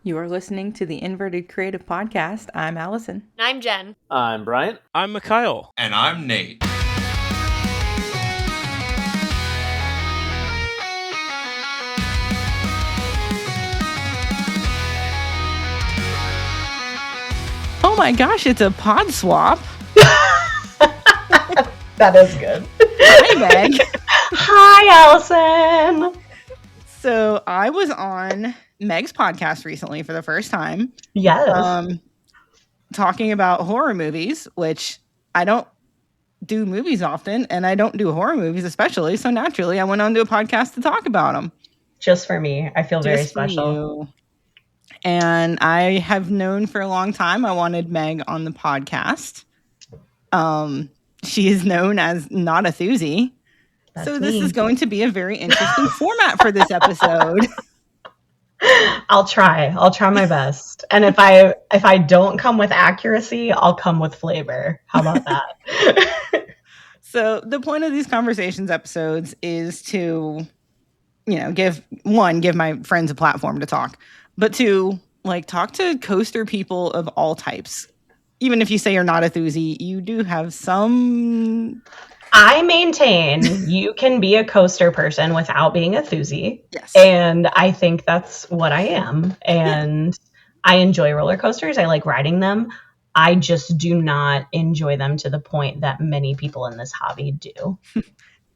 You are listening to the Inverted Creative Podcast. I'm Allison. And I'm Jen. I'm Bryant. I'm Mikhail. And I'm Nate. Oh my gosh, it's a pod swap. That is good. Hi, Meg. Hi, Allison. So I was on Meg's podcast recently for the first time. Yes. Talking about horror movies, which I don't do movies often, and I don't do horror movies especially. So naturally, I went on to a podcast to talk about them. Just for me. I feel very special. And I have known for a long time I wanted Meg on the podcast. She is known as notathoosie. So this is going to be a very interesting format for this episode. I'll try my best. And if I don't come with accuracy, I'll come with flavor. How about that? So the point of these conversations episodes is to, give my friends a platform to talk, but to talk to coaster people of all types. Even if you say you're not a thoosie, you do have some. I maintain you can be a coaster person without being a thoosie. Yes. And I think that's what I am. And I enjoy roller coasters. I like riding them. I just do not enjoy them to the point that many people in this hobby do.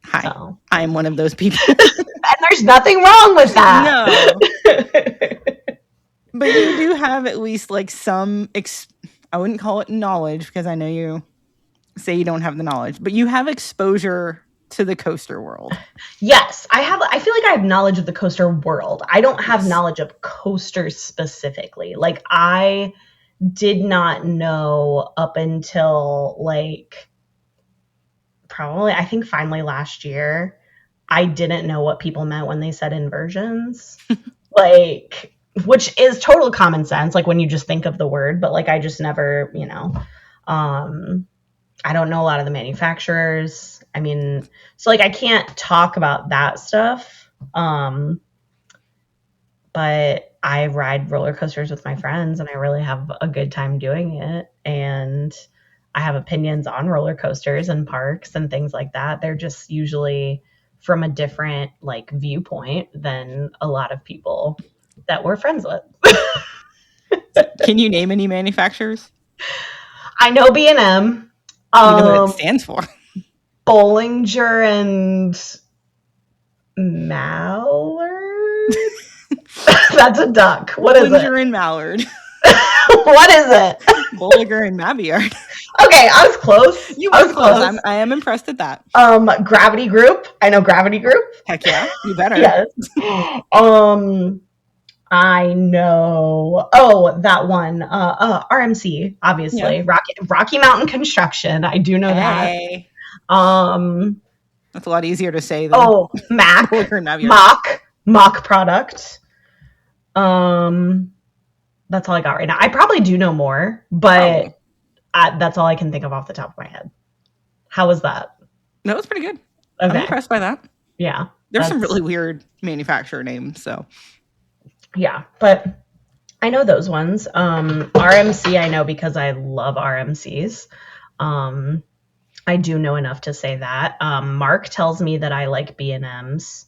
Hi. So. I am one of those people. And there's nothing wrong with that. No. But you do have at least some I wouldn't call it knowledge, because I know you say you don't have the knowledge, but you have exposure to the coaster world. Yes, I feel like I have knowledge of the coaster world. I don't have knowledge of coasters specifically. I did not know up until probably, I think finally last year, I didn't know what people meant when they said inversions. Which is total common sense, when you just think of the word, but I just never, I don't know a lot of the manufacturers. I mean, so I can't talk about that stuff. But I ride roller coasters with my friends and I really have a good time doing it. And I have opinions on roller coasters and parks and things like that. They're just usually from a different viewpoint than a lot of people that we're friends with. Can you name any manufacturers? I know B&M. You know what it stands for. Bollinger and Mallard? That's a duck. What is it? Bollinger and Mallard. What is it? Bollinger and Mabillard. Okay, I was close. You were close. I am impressed at that. Gravity Group. I know Gravity Group. Heck yeah, you better. Yes. I know. Oh, that one. RMC, obviously. Yeah. Rocky Mountain Construction. I do know that. That's a lot easier to say than Mac. Mock product. That's all I got right now. I probably do know more, but that's all I can think of off the top of my head. How was that? That was pretty good. Okay. I'm impressed by that. Yeah. There's some really weird manufacturer names, so. Yeah, but I know those ones. RMC I know because I love RMCs. I do know enough to say that. Mark tells me that I like B&Ms.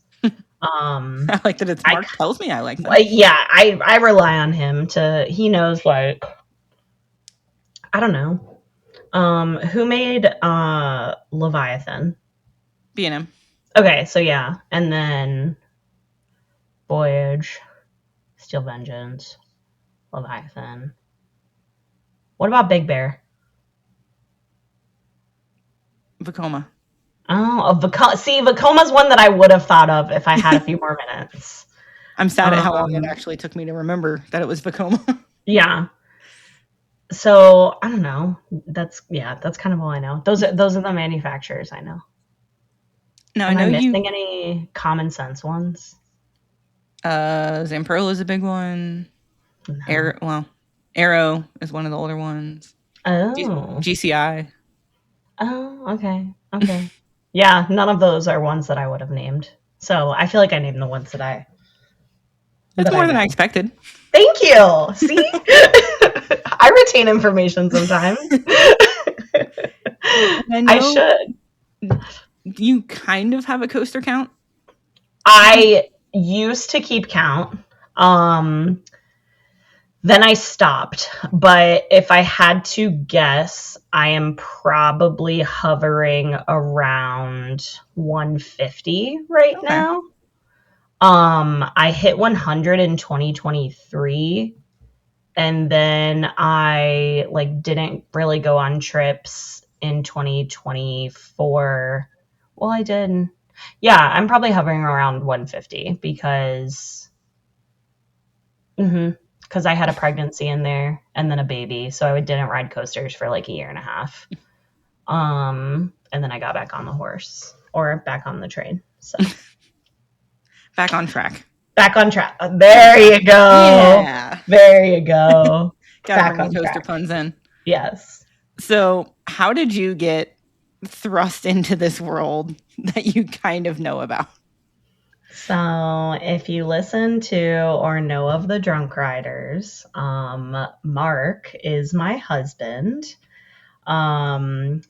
I like that it's Mark tells me I like them. Yeah, I rely on him he knows I don't know. Who made Leviathan? B&M. Okay, so yeah. And then Voyage, Steel Vengeance, Leviathan. What about Big Bear? Vekoma. Oh, Vekoma's one that I would have thought of if I had a few more minutes. I'm sad at how long it actually took me to remember that it was Vekoma. Yeah. So I don't know. That's kind of all I know. Those are the manufacturers I know. Now Am I missing any common sense ones? Zamperla is a big one. No. Arrow is one of the older ones. Oh. GCI. Oh, okay. Yeah, none of those are ones that I would have named. So I feel like I named the ones that I It's more than I expected. Thank you. See? I retain information sometimes. I I know should. you kind of have a coaster count. I used to keep count. Um, then I stopped. But if I had to guess, I am probably hovering around 150 right Okay. now. I hit 100 in 2023, and then I like didn't really go on trips in 2024. Well, I did. Yeah, I'm probably hovering around 150 because because I had a pregnancy in there and then a baby, so I didn't ride coasters for like a year and a half. And then I got back on the horse or back on the train. So Back on track. back on track. There you go. Yeah. There you go. Gotta Back bring the on coaster track. puns in. Yes. So, how did you get thrust into this world that you kind of know about? So, if you listen to or know of the Drunk Riders, Mark is my husband. And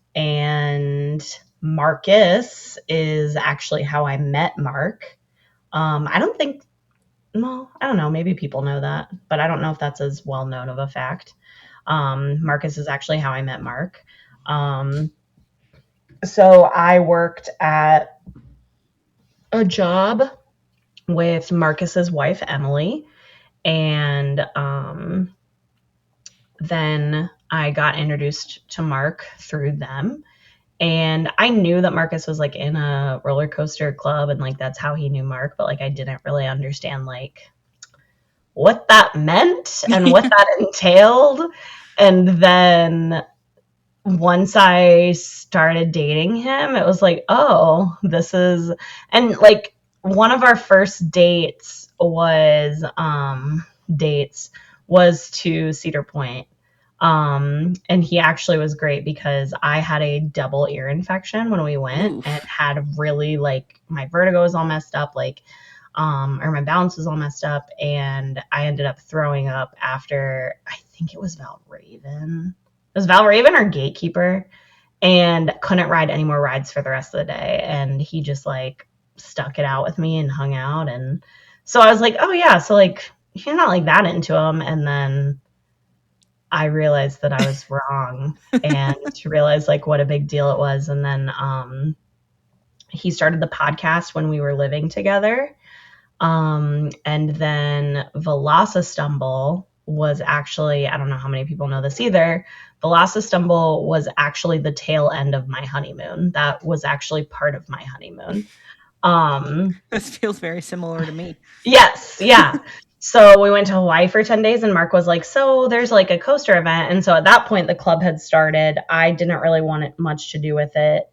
Marcus is actually how I met Mark. I don't think, well, I don't know, maybe people know that, but I don't know if that's as well known of a fact. Marcus is actually how I met Mark. So I worked at a job with Marcus's wife, Emily, and then I got introduced to Mark through them. And I knew that Marcus was like in a roller coaster club and like that's how he knew Mark, but like I didn't really understand like what that meant and what that entailed. And then once I started dating him, it was like, oh, this is, and like one of our first dates was to Cedar Point. And he actually was great because I had a double ear infection when we went. Oof. And had really like my vertigo was all messed up, like or my balance was all messed up, and I ended up throwing up after I think it was Valraven. It was Valraven or Gatekeeper, and couldn't ride any more rides for the rest of the day. And he just like stuck it out with me and hung out. And so I was like, oh yeah, so like you're not like that into him. And then I realized that I was wrong and to realize like what a big deal it was. And then he started the podcast when we were living together. And then Velocistumble was actually, I don't know how many people know this either. Velocistumble was actually the tail end of my honeymoon. That was actually part of my honeymoon. This feels very similar to me. Yes, yeah. So we went to Hawaii for 10 days and Mark was like, so there's like a coaster event. And so at that point, the club had started. I didn't really want it much to do with it.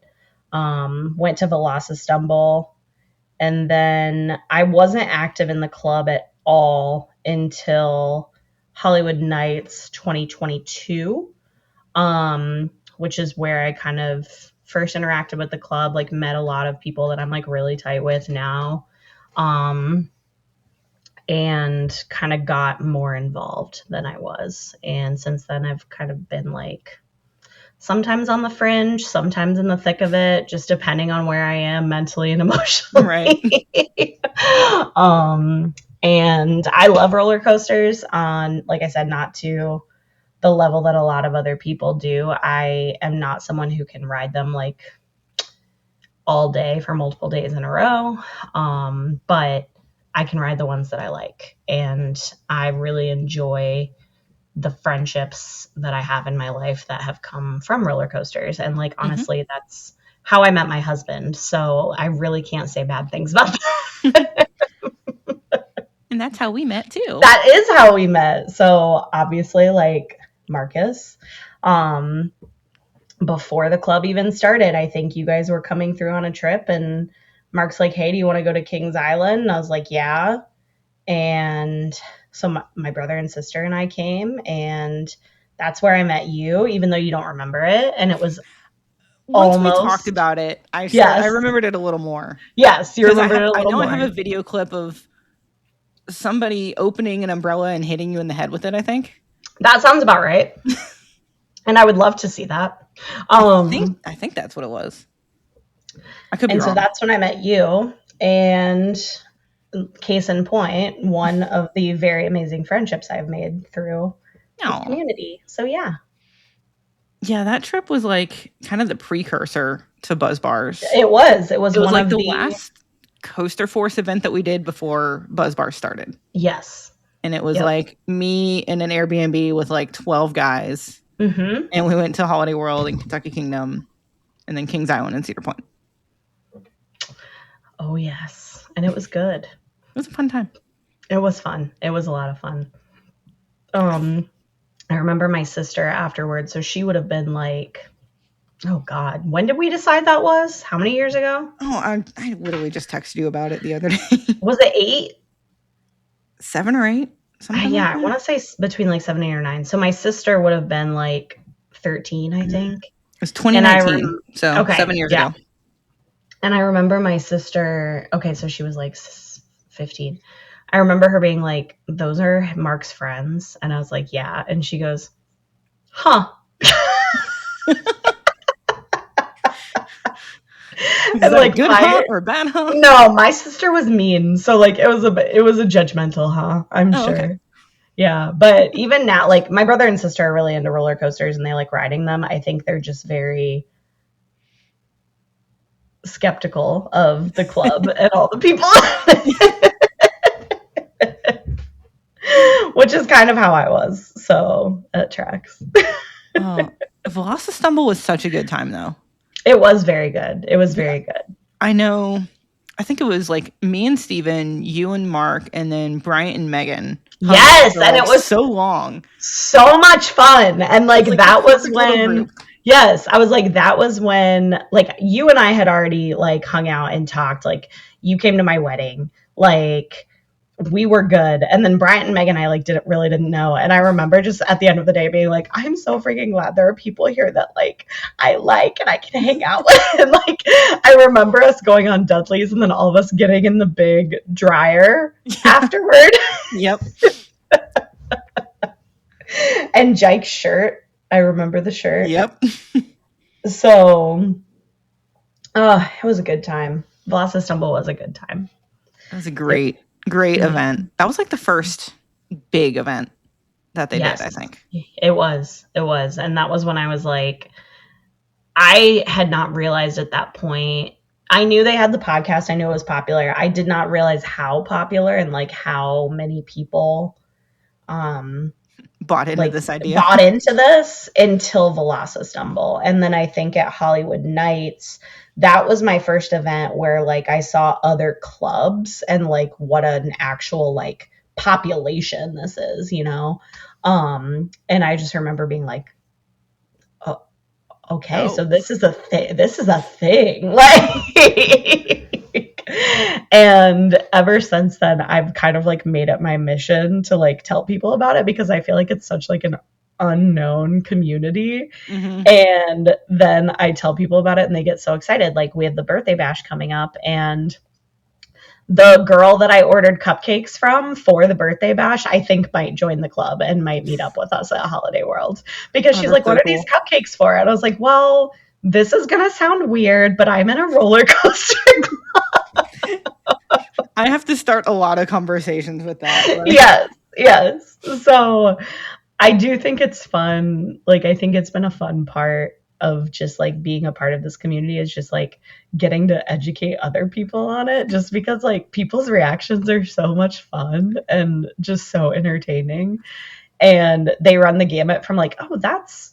Went to Velocistumble. And then I wasn't active in the club at all until Hollywood Nights 2022, which is where I kind of first interacted with the club, like met a lot of people that I'm like really tight with now. And kind of got more involved than I was. And since then, I've kind of been like sometimes on the fringe, sometimes in the thick of it, just depending on where I am mentally and emotionally. Right. And I love roller coasters on, like I said, not to the level that a lot of other people do. I am not someone who can ride them like all day for multiple days in a row. But I can ride the ones that I like. And I really enjoy the friendships that I have in my life that have come from roller coasters. And like, honestly, that's how I met my husband. So I really can't say bad things about that. And that's how we met too. That is how we met. So obviously, like Marcus, before the club even started, I think you guys were coming through on a trip and Mark's like, hey, do you want to go to Kings Island? And I was like, yeah. And so my brother and sister and I came, and that's where I met you, even though you don't remember it. And it was once almost, we talked about it, yes, I remembered it a little more. Yes, you remembered it a I little know more. I have a video clip of somebody opening an umbrella and hitting you in the head with it, I think. That sounds about right. And I would love to see that. I think that's what it was. I could be wrong. So that's when I met you. And case in point, one of the very amazing friendships I've made through this community. So yeah. Yeah, that trip was like kind of the precursor to Buzz Bars. It was one like of the last Coaster Force event that we did before Buzz Bars started. Yes. And it was like me in an Airbnb with like 12 guys. Mm-hmm. And we went to Holiday World and Kentucky Kingdom and then Kings Island and Cedar Point. Oh, yes. And it was good. It was a fun time. It was fun. It was a lot of fun. I remember my sister afterwards. So she would have been like, oh God, when did we decide that was? How many years ago? Oh, I literally just texted you about it the other day. Was it 8? 7 or 8? Yeah, I want to say between like 7, 8, or 9. So my sister would have been like 13, I think. It was 2019, so 7 years ago. And I remember my sister, so she was like 15. I remember her being like, those are Mark's friends. And I was like, yeah. And she goes, huh. And like good huh or bad huh? No, my sister was mean. So like it was a judgmental huh, I'm sure. Okay. Yeah. But even now, like my brother and sister are really into roller coasters and they like riding them. I think they're just very skeptical of the club and all the people. Which is kind of how I was. So it tracks. Velocity was such a good time though. It was very good. It was very good. I know. I think it was like me and Steven, you and Mark, and then Bryant and Megan. Yes, and it was so long. So much fun. And like that was when yes, I was like that was when like you and I had already like hung out and talked. Like you came to my wedding. Like we were good. And then Bryant and Megan, I like didn't know. And I remember just at the end of the day being like, I'm so freaking glad there are people here that like I like and I can hang out with. And like I remember us going on Dudley's and then all of us getting in the big dryer afterward. Yep. And Jake's shirt. I remember the shirt. Yep. So it was a good time. Velocity Stumble was a good time. It was a great event. That was like the first big event that they did, I think. It was. And that was when I was like, I had not realized at that point. I knew they had the podcast. I knew it was popular. I did not realize how popular and like how many people bought into this idea. Bought into this until Velocity Stumble. And then I think at Hollywood Nights, that was my first event where like I saw other clubs and like what an actual like population this is, you know? And I just remember being like, oh, okay, so this is a thing. Like, and ever since then, I've kind of like made it my mission to like tell people about it because I feel like it's such like an unknown community. Mm-hmm. And then I tell people about it and they get so excited. Like we have the birthday bash coming up and the girl that I ordered cupcakes from for the birthday bash, I think might join the club and might meet up with us at Holiday World because she's like, what are these cupcakes for? And I was like, well, this is going to sound weird, but I'm in a roller coaster club. I have to start a lot of conversations with that. Right? Yes. So I do think it's fun. Like, I think it's been a fun part of just like being a part of this community is just like getting to educate other people on it just because like people's reactions are so much fun and just so entertaining. And they run the gamut from like, oh, that's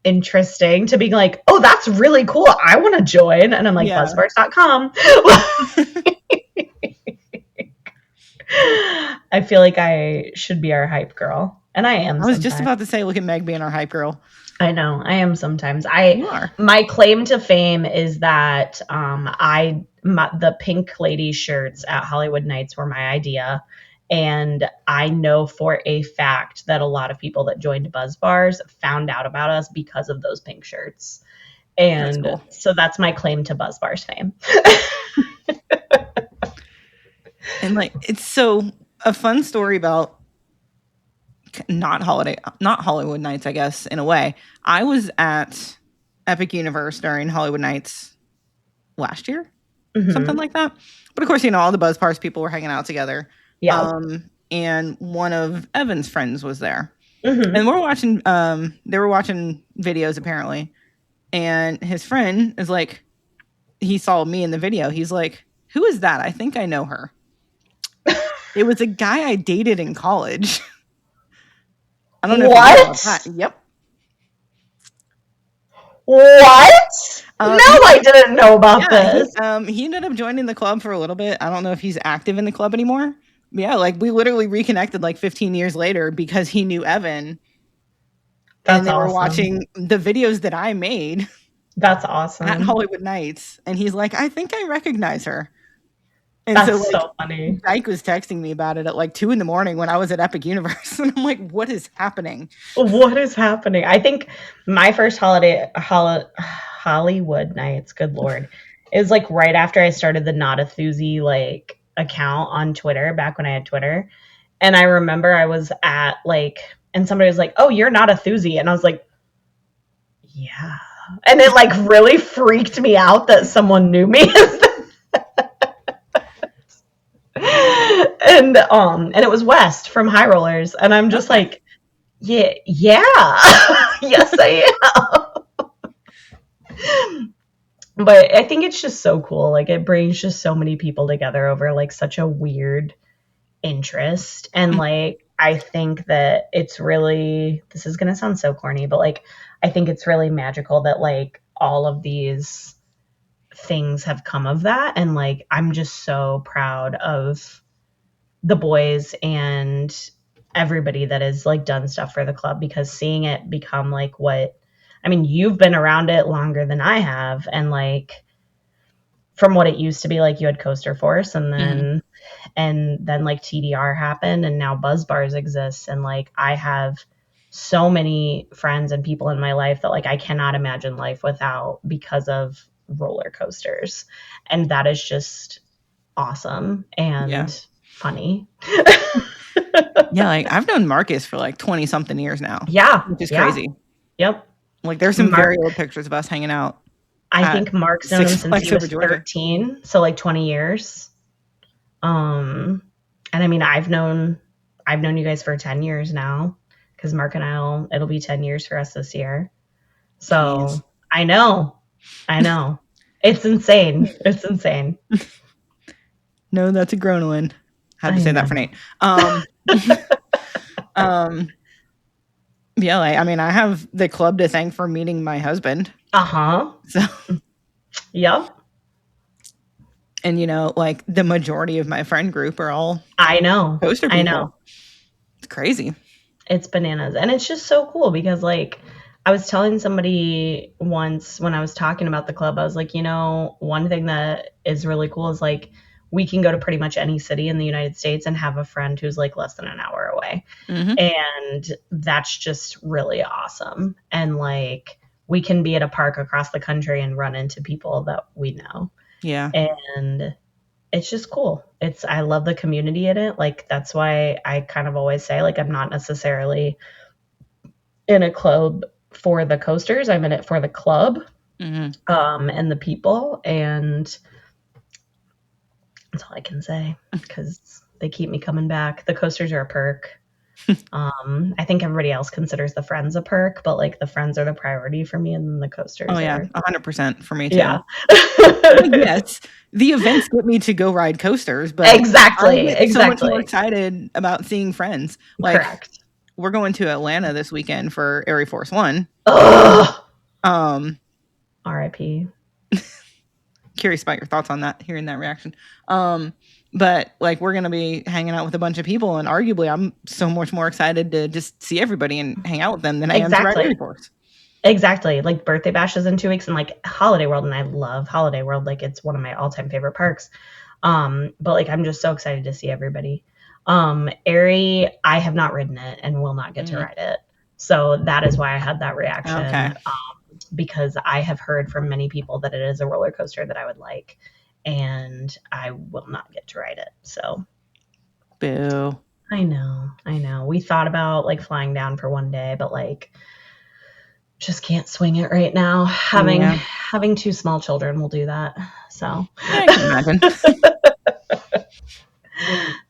interesting to being like, oh, that's really cool. I want to join. And I'm like, buzzbars.com. I feel like I should be our hype girl. And I am. I was just about to say, look at Meg being our hype girl. I know. I am sometimes. My claim to fame is that the Pink Lady shirts at Hollywood Nights were my idea. And I know for a fact that a lot of people that joined Buzz Bars found out about us because of those pink shirts. And so that's my claim to Buzz Bars fame. And like, it's so, a fun story about not Hollywood Nights, I guess, in a way. I was at Epic Universe during Hollywood Nights last year, something like that. But of course, all the Buzz Bars people were hanging out together. Yeah. And one of Evan's friends was there. Mm-hmm. And we're watching, they were watching videos apparently. And his friend is like, he saw me in the video. He's like, who is that? I think I know her. It was a guy I dated in college. I don't know. What? If you know about that. Yep. What? No, I didn't know about this. He ended up joining the club for a little bit. I don't know if he's active in the club anymore. But yeah, like we literally reconnected like 15 years later because he knew Evan. And they were watching the videos that I made. That's awesome. At Hollywood Nights. And he's like, I think I recognize her. And that's so funny. Dyke was texting me about it at like 2 a.m. when I was at Epic Universe. And I'm like, what is happening? What is happening? I think my first Hollywood Nights, good Lord, is like right after I started the notathoosie like account on Twitter, back when I had Twitter. And I remember I was at like, and somebody was like, oh, you're notathoosie. And I was like, yeah. And it like really freaked me out that someone knew me. And it was West from High Rollers, and I'm just like, yeah, yes, I am. But I think it's just so cool. Like it brings just so many people together over like such a weird interest, and like I think that it's really, this is gonna sound so corny, but like I think it's really magical that like all of these things have come of that, and like I'm just so proud of the boys and everybody that has like done stuff for the club, because seeing it become like what, I mean, you've been around it longer than I have, and like from what it used to be, like you had Coaster Force, and then like TDR happened, and now Buzz Bars exists, and like I have so many friends and people in my life that like I cannot imagine life without, because of roller coasters, and that is just awesome and funny. Yeah, like I've known Marcus for like 20 something years now. Yeah, which is crazy. Yep. Like there's some very old pictures of us hanging out. I think Mark's known him since he was 13, so like 20 years. And I mean, I've known you guys for 10 years now, because Mark and it'll be 10 years for us this year. So jeez. I know. It's insane. It's insane. No, that's a grown one. Had to say that for Nate. Yeah, like, I mean, I have the club to thank for meeting my husband. So, yep. And like the majority of my friend group are all coaster people. I know. It's crazy. It's bananas, and it's just so cool because like I was telling somebody once when I was talking about the club, I was like, one thing that is really cool is like we can go to pretty much any city in the United States and have a friend who's like less than an hour away. And that's just really awesome. And like we can be at a park across the country and run into people that we know. Yeah. And it's just cool. I love the community in it. Like that's why I kind of always say like I'm not necessarily in a club for the coasters. I'm in it for the club and the people, and that's all I can say, because they keep me coming back. The coasters are a perk. I think everybody else considers the friends a perk, but like the friends are the priority for me, and then the coasters. Oh yeah, 100% for me too. Yeah. Yes, the events get me to go ride coasters, but exactly. So much more excited about seeing friends. Like, correct. We're going to Atlanta this weekend for Air Force One. R.I.P. Curious about your thoughts on that, hearing that reaction. But like we're gonna be hanging out with a bunch of people, and arguably I'm so much more excited to just see everybody and hang out with them than I am to ride Air Force. Exactly. Like Birthday Bash is in 2 weeks, and like Holiday World, and I love Holiday World. Like it's one of my all-time favorite parks. But like I'm just so excited to see everybody. Aerie, I have not ridden it and will not get to ride it. So that is why I had that reaction. Okay. Because I have heard from many people that it is a roller coaster that I would like, and I will not get to ride it. So Boo. I know. We thought about like flying down for one day, but like just can't swing it right now. Having two small children will do that. So Yeah, I can imagine.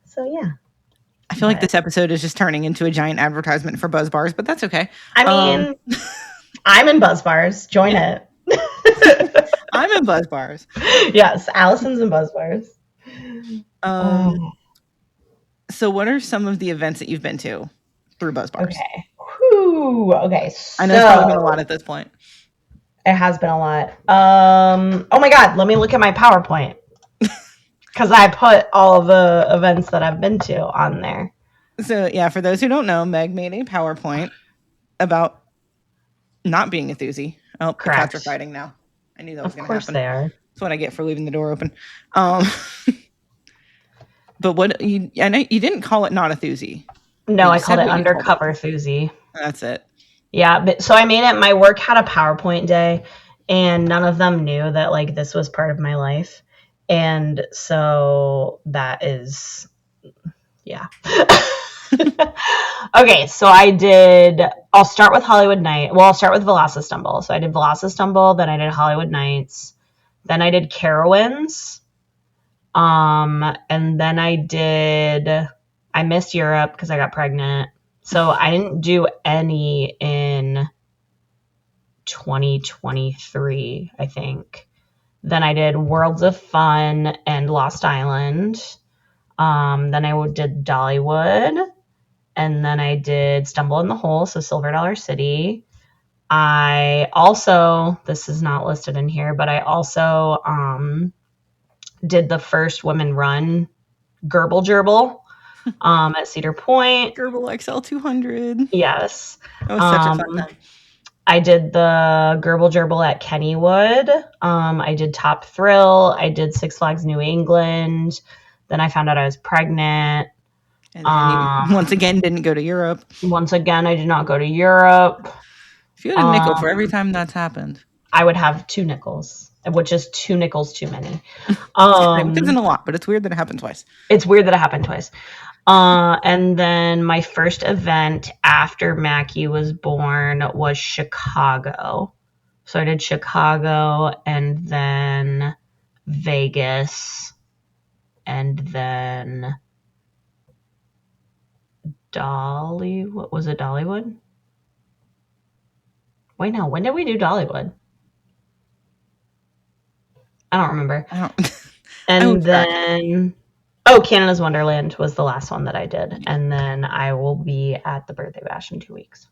So yeah. I feel like this episode is just turning into a giant advertisement for Buzz Bars, but that's okay. I mean, I'm in Buzz Bars. Join it. I'm in Buzz Bars. Yes, Allison's in Buzz Bars. So what are some of the events that you've been to through Buzz Bars? Okay. Whew. Okay. I know it's probably been a lot at this point. It has been a lot. Oh my God. Let me look at my PowerPoint. Because I put all the events that I've been to on there. So yeah, for those who don't know, Meg made a PowerPoint about not being a thoosie. Oh, Correct. The cats are fighting now. I knew that was going to happen. Of course they are. That's what I get for leaving the door open. But I know you didn't call it not a thoosie. No, I called it undercover thoosie. That's it. Yeah, but so I made it. My work had a PowerPoint day, and none of them knew that like this was part of my life, and so that is, yeah. Okay, so I'll start with Hollywood Night. Well, I'll start with Velocity-Stumble. So I did Velocity-Stumble, then I did Hollywood Nights, then I did Carowinds, and then I missed Europe because I got pregnant. So I didn't do any in 2023, I think. Then I did Worlds of Fun and Lost Island. Then I did Dollywood. And then I did Stumble in the Hole, so Silver Dollar City. I also, this is not listed in here, but I also did the first women run Gerbil Gerbil at Cedar Point. Gerbil XL 200. Yes. That was such a fun time. I did the Gerbil Gerbil at Kennywood. I did Top Thrill. I did Six Flags New England. Then I found out I was pregnant. And then you once again didn't go to Europe. Once again, I did not go to Europe. If you had a nickel for every time that's happened, I would have 2 nickels, which is 2 nickels too many. It isn't a lot, but it's weird that it happened twice. It's weird that it happened twice. And then my first event after Mackie was born was Chicago. So I did Chicago and then Vegas and then Dollywood. Was it Dollywood? Wait, no. When did we do Dollywood? I don't remember. And then, Canada's Wonderland was the last one that I did. And then I will be at the Birthday Bash in 2 weeks.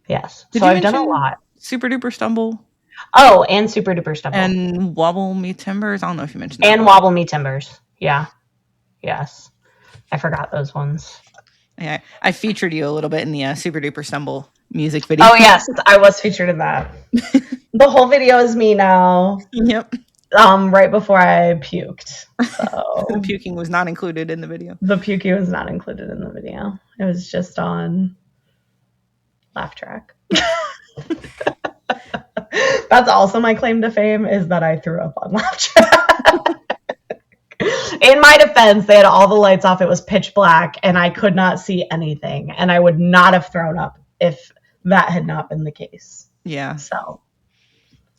Yes. So I've done a lot. Super Duper Stumble. Oh, and Super Duper Stumble. And Wobble Me Timbers. I don't know if you mentioned that. And Wobble Me Timbers. Yeah. Yes. I forgot those ones. Yeah, I featured you a little bit in the Super Duper Stumble music video. Oh, yes. I was featured in that. The whole video is me now. Yep. Right before I puked. So. The puking was not included in the video. The puking was not included in the video. It was just on laugh track. That's also my claim to fame, is that I threw up on laugh track. In my defense, they had all the lights off. It was pitch black, and I could not see anything. And I would not have thrown up if that had not been the case. Yeah. So,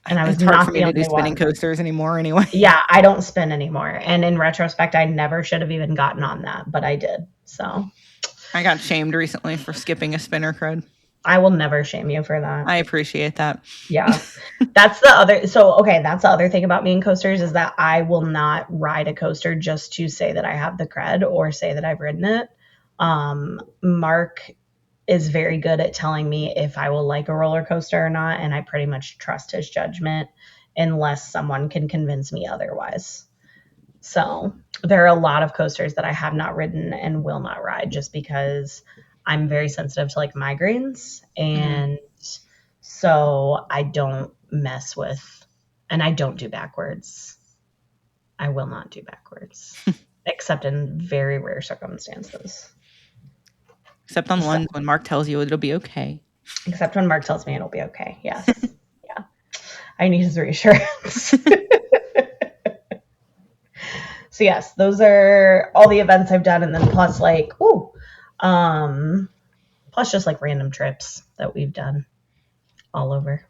and I was it's hard not for me to do spinning coasters anymore anyway. Yeah, I don't spin anymore. And in retrospect, I never should have even gotten on that, but I did. So I got shamed recently for skipping a spinner crud. I will never shame you for that. I appreciate that. Yeah. That's the other thing about me and coasters is that I will not ride a coaster just to say that I have the cred or say that I've ridden it. Mark is very good at telling me if I will like a roller coaster or not, and I pretty much trust his judgment unless someone can convince me otherwise. So there are a lot of coasters that I have not ridden and will not ride just because I'm very sensitive to like migraines, and so I don't mess with, and I don't do backwards. I will not do backwards, except in very rare circumstances. Except on the ones when Mark tells you it'll be okay. Except when Mark tells me it'll be okay. Yes. Yeah. I need his reassurance. So yes, those are all the events I've done, and then plus like plus just like random trips that we've done all over.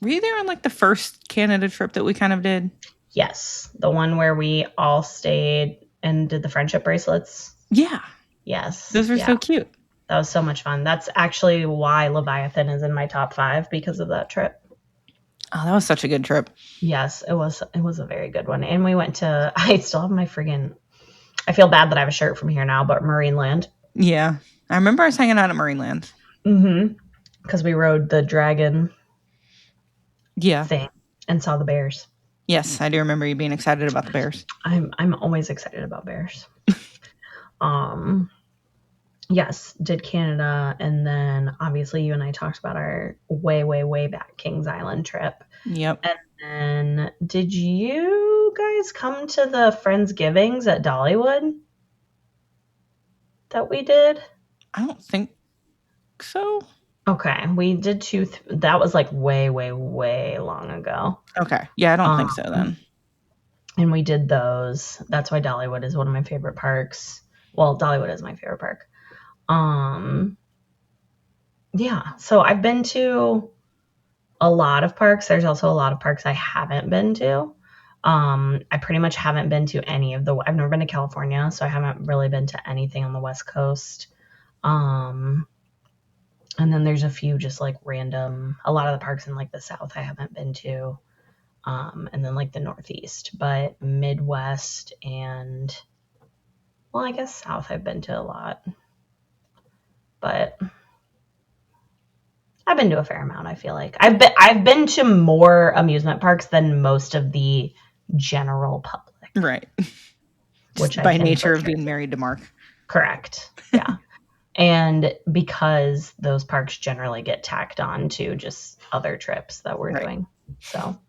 Were you there on like the first Canada trip that we kind of did? Yes, the one where we all stayed and did the friendship bracelets. Yeah. Yes. Those were so cute. That was so much fun. That's actually why Leviathan is in my top 5 because of that trip. Oh, that was such a good trip. Yes, it was a very good one. And we went to, I still have my friggin', I feel bad that I have a shirt from here now, but Marineland. Yeah. I remember us hanging out at Marineland. Mm-hmm. Because we rode the dragon thing and saw the bears. Yes, I do remember you being excited about the bears. I'm always excited about bears. Yes, did Canada, and then obviously you and I talked about our way back Kings Island trip. Yep. And then did you guys come to the Friendsgivings at Dollywood that we did? I don't think so. Okay, we did 2. That was like way long ago. Okay. Yeah, I don't think so then. And we did those. That's why Dollywood is one of my favorite parks. Well, Dollywood is my favorite park. Yeah, so I've been to a lot of parks. There's also a lot of parks I haven't been to. I pretty much haven't been to any of I've never been to California, so I haven't really been to anything on the West Coast. And then there's a few just like random, a lot of the parks in like the South I haven't been to. And then like the Northeast, but Midwest and, well, I guess South I've been to a lot. But I've been to a fair amount, I feel like. I've been to more amusement parks than most of the general public. Right. Which by nature of being married to Mark. Correct. Yeah. And because those parks generally get tacked on to just other trips that we're doing. So,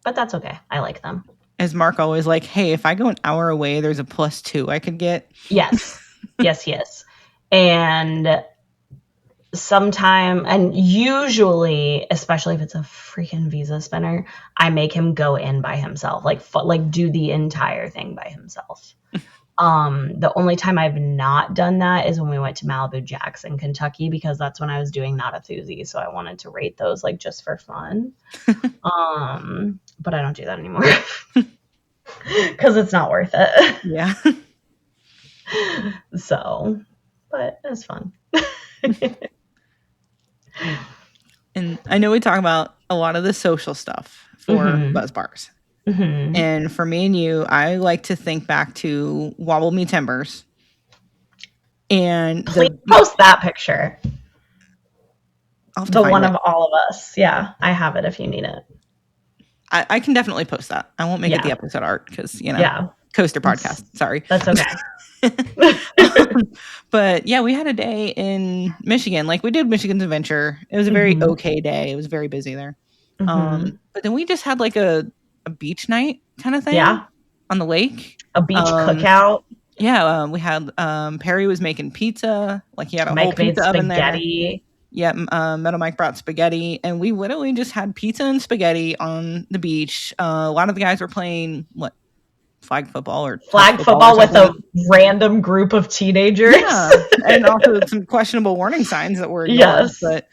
but that's okay. I like them. As Mark always like, hey, if I go an hour away, there's a +2 I could get. Yes. Yes. And sometime, and usually, especially if it's a freaking visa spinner, I make him go in by himself, like do the entire thing by himself. The only time I've not done that is when we went to Malibu Jacks in Kentucky, because that's when I was doing Not a Thoosie, so I wanted to rate those like just for fun. But I don't do that anymore because it's not worth it. Yeah. So, but it's fun. And I know we talk about a lot of the social stuff for Buzz Bars. Mm-hmm. And for me and you, I like to think back to Wobble Me Timbers. And please post that picture. The one of all of us. Yeah, I have it if you need it. I can definitely post that. I won't make it the episode art because, Coaster podcast. Sorry. That's okay. But yeah, we had a day in Michigan. Like we did Michigan's Adventure. It was a very okay day. It was very busy there. But then we just had like a beach night kind of thing. Yeah. On the lake. A beach cookout. Yeah. We had Perry was making pizza. Like he had a whole pizza oven there. Yeah. Metal Mike brought spaghetti, and we literally just had pizza and spaghetti on the beach. A lot of the guys were playing flag football with a random group of teenagers. Yeah, and also some questionable warning signs that were yes, but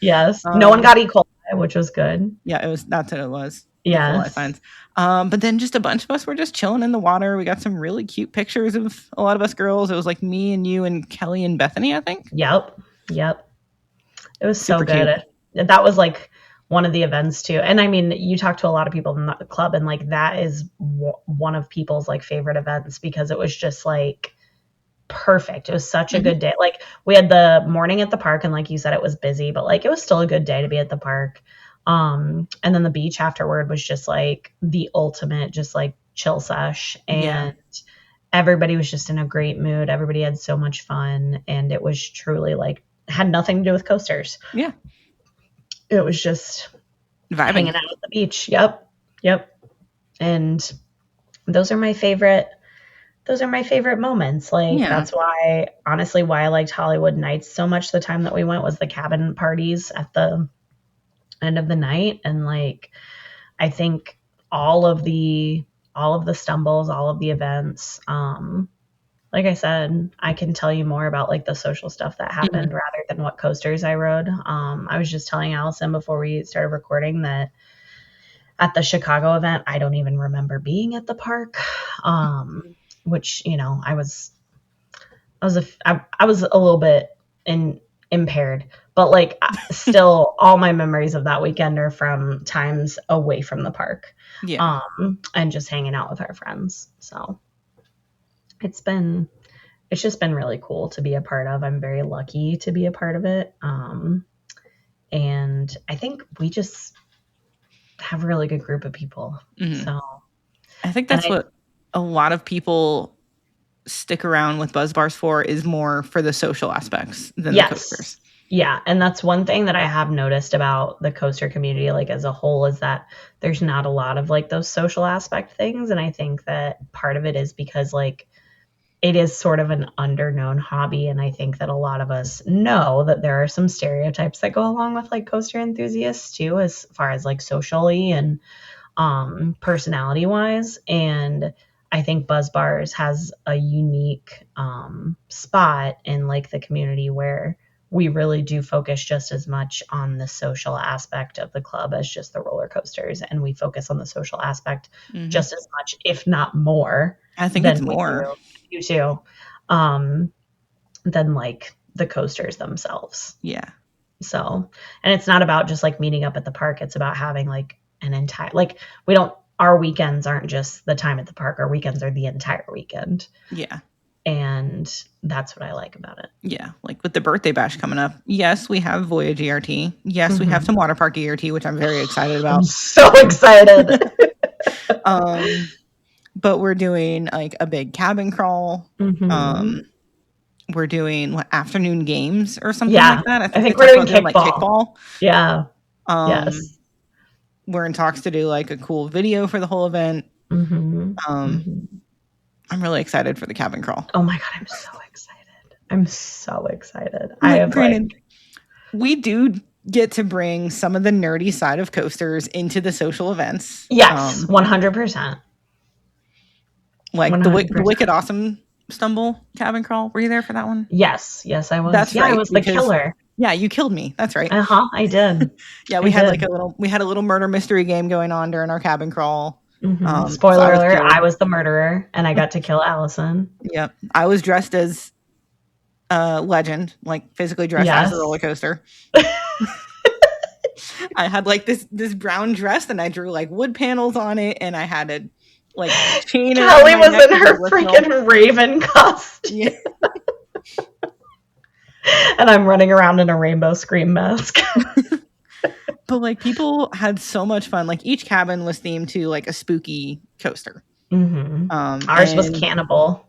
no one got E. coli, which was good. Yeah, that's what it was. Yeah, signs. But then just a bunch of us were just chilling in the water. We got some really cute pictures of a lot of us girls. It was like me and you and Kelly and Bethany, I think. Yep. It was super so good. Cute. That was like one of the events too. And I mean, you talk to a lot of people in the club, and like that is one of people's like favorite events, because it was just like perfect. It was such a good day. Like we had the morning at the park, and like you said, it was busy, but like it was still a good day to be at the park. And then the beach afterward was just like the ultimate, just like chill sesh. And everybody was just in a great mood. Everybody had so much fun. And it was truly like, had nothing to do with coasters. Yeah. It was just hanging out at the beach. Yep. And those are my favorite moments. Like that's why, honestly, why I liked Hollywood Nights so much. The time that we went was the cabin parties at the end of the night. And like, I think all of the all of the stumbles, all of the events. Like I said, I can tell you more about like the social stuff that happened rather than what coasters I rode. I was just telling Allison before we started recording that at the Chicago event, I don't even remember being at the park, which, you know, I was a little bit impaired, but like still all my memories of that weekend are from times away from the park, and just hanging out with our friends. So it's just been really cool to be a part of. I'm very lucky to be a part of it. And I think we just have a really good group of people. So I think that's what a lot of people stick around with Buzz Bars for, is more for the social aspects than the coasters. Yeah. And that's one thing that I have noticed about the coaster community, like as a whole, is that there's not a lot of like those social aspect things. And I think that part of it is because like it is sort of an underknown hobby. And I think that a lot of us know that there are some stereotypes that go along with like coaster enthusiasts too, as far as like socially and personality wise. And I think Buzz Bars has a unique spot in like the community where we really do focus just as much on the social aspect of the club as just the roller coasters. And we focus on the social aspect just as much, if not more. I think it's more. You too. Than like the coasters themselves. Yeah. So, and it's not about just like meeting up at the park. It's about having like an entire, like our weekends aren't just the time at the park. Our weekends are the entire weekend. Yeah. And that's what I like about it. Yeah. Like with the birthday bash coming up. Yes, we have Voyage ERT. Yes, we have some water park ERT, which I'm very excited about. I'm so excited. But we're doing like a big cabin crawl. We're doing afternoon games or something like that. I think we're doing kickball. Like kickball. Yeah. Yes. We're in talks to do like a cool video for the whole event. I'm really excited for the cabin crawl. Oh my God, I'm so excited. We do get to bring some of the nerdy side of coasters into the social events. Yes, 100%. Like 100%. The Wicked Awesome Stumble cabin crawl. Were you there for that one? Yes, I was. That's right. I was the killer. Yeah, you killed me. That's right. I did. Yeah, we had a little murder mystery game going on during our cabin crawl. Spoiler alert, I was the murderer and I got to kill Allison. Yep. I was dressed as Legend, like physically dressed as a roller coaster. I had like this brown dress and I drew like wood panels on it and I had a like chain. Kelly was in her freaking raven costume. Yeah. And I'm running around in a rainbow scream mask. But like people had so much fun. Like each cabin was themed to like a spooky coaster. Ours was Cannibal.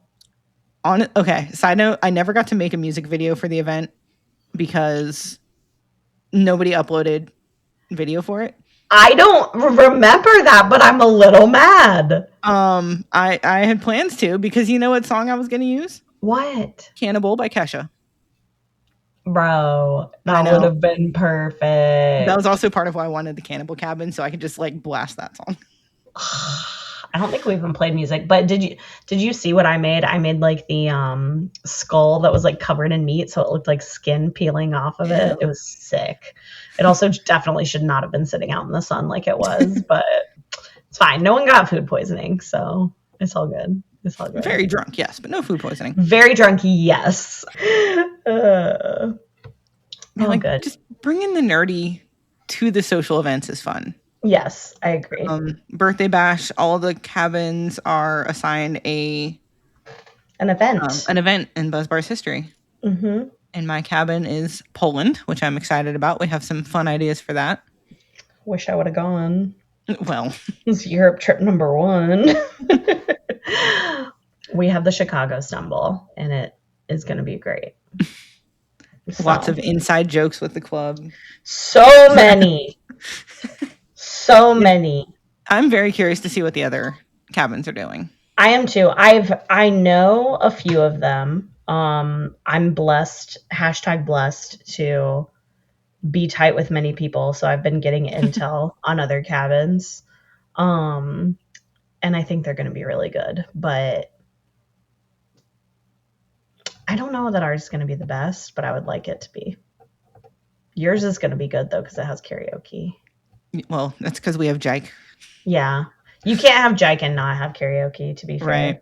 Okay, side note, I never got to make a music video for the event because nobody uploaded video for it. I don't remember that, but I'm a little mad. I had plans to, because you know what song I was going to use? What? Cannibal by Kesha. Bro, that would have been perfect. That was also part of why I wanted the Cannibal cabin, so I could just like blast that song. I don't think we even played music, but did you see what I made? I made like the skull that was like covered in meat, so it looked like skin peeling off of it. It was sick. It also definitely should not have been sitting out in the sun like it was, but it's fine. No one got food poisoning, so it's all good. It's all good. Very drunk, yes, but no food poisoning. Very drunk, yes. Good. Just bringing the nerdy to the social events is fun. Yes, I agree. Birthday bash, all the cabins are assigned an event in Buzz Bar's history. And my cabin is Poland, which I'm excited about. We have some fun ideas for that. Wish I would have gone. Well, it's Europe trip number 1. We have the Chicago Stumble, and it is going to be great. Lots of inside jokes with the club. So many. So many. I'm very curious to see what the other cabins are doing. I am too. I know a few of them. I'm blessed, #blessed, to be tight with many people. So I've been getting intel on other cabins. and I think they're going to be really good. But I don't know that ours is going to be the best, but I would like it to be. Yours is going to be good, though, because it has karaoke. Well, that's because we have Jake. Yeah. You can't have Jake and not have karaoke, to be fair. Right.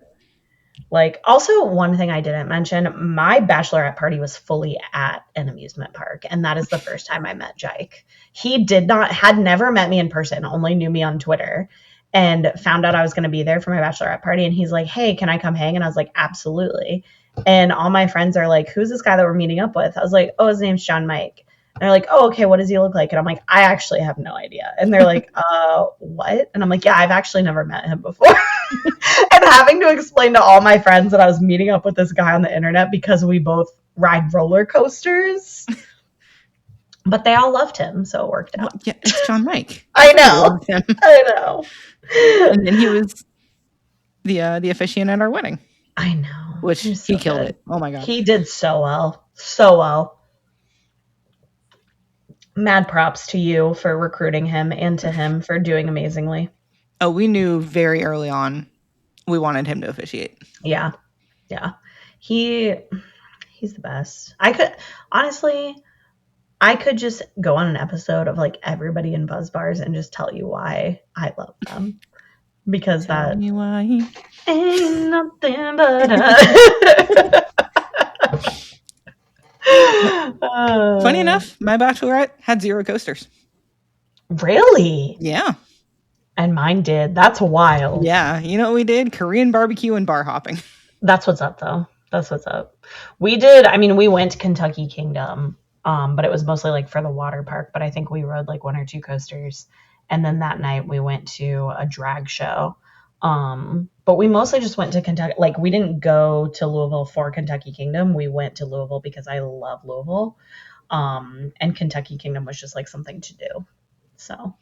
Like, also, one thing I didn't mention, my bachelorette party was fully at an amusement park, and that is the first time I met Jake. He had never met me in person, only knew me on Twitter, and found out I was going to be there for my bachelorette party, and he's like, hey, can I come hang? And I was like, absolutely. And all my friends are like, who's this guy that we're meeting up with? I was like, oh, his name's John Mike. And they're like, oh, okay, what does he look like? And I'm like, I actually have no idea. And they're like, what? And I'm like, yeah, I've actually never met him before. And having to explain to all my friends that I was meeting up with this guy on the internet because we both ride roller coasters. But they all loved him, so it worked out. Well, yeah, it's John Mike. I know. I know. And then he was the officiant at our wedding. I know. Which he killed it. Oh my God. He did so well. So well. Mad props to you for recruiting him and to him for doing amazingly. Oh, we knew very early on we wanted him to officiate. Yeah. Yeah. He's the best. I could just go on an episode of like everybody in Buzz Bars and just tell you why I love them. Because Tell me why. Ain't nothing but Funny enough, my bachelorette had 0 coasters. Really? Yeah. And mine did. That's wild. Yeah. You know what we did? Korean barbecue and bar hopping. That's what's up, though. That's what's up. We went to Kentucky Kingdom, but it was mostly like for the water park. But I think we rode like 1 or 2 coasters. And then that night we went to a drag show. But we mostly just went to Kentucky. Like, we didn't go to Louisville for Kentucky Kingdom. We went to Louisville because I love Louisville. And Kentucky Kingdom was just like something to do. So,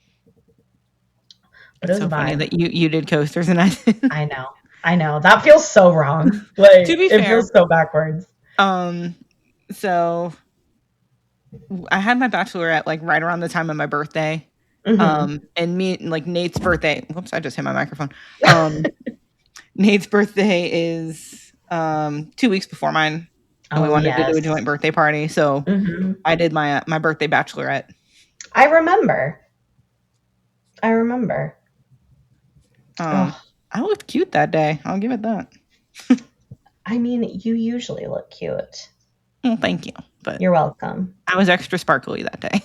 but it was so funny that you did coasters and I didn't. I know. That feels so wrong. Like, to be fair, it feels so backwards. So I had my bachelorette like right around the time of my birthday. Mm-hmm. And me, like Nate's birthday. Whoops, I just hit my microphone. Nate's birthday is 2 weeks before mine. And we wanted to do a joint birthday party. So I did my birthday bachelorette. I remember. I looked cute that day. I'll give it that. I mean, you usually look cute. Well, thank you. But you're welcome. I was extra sparkly that day.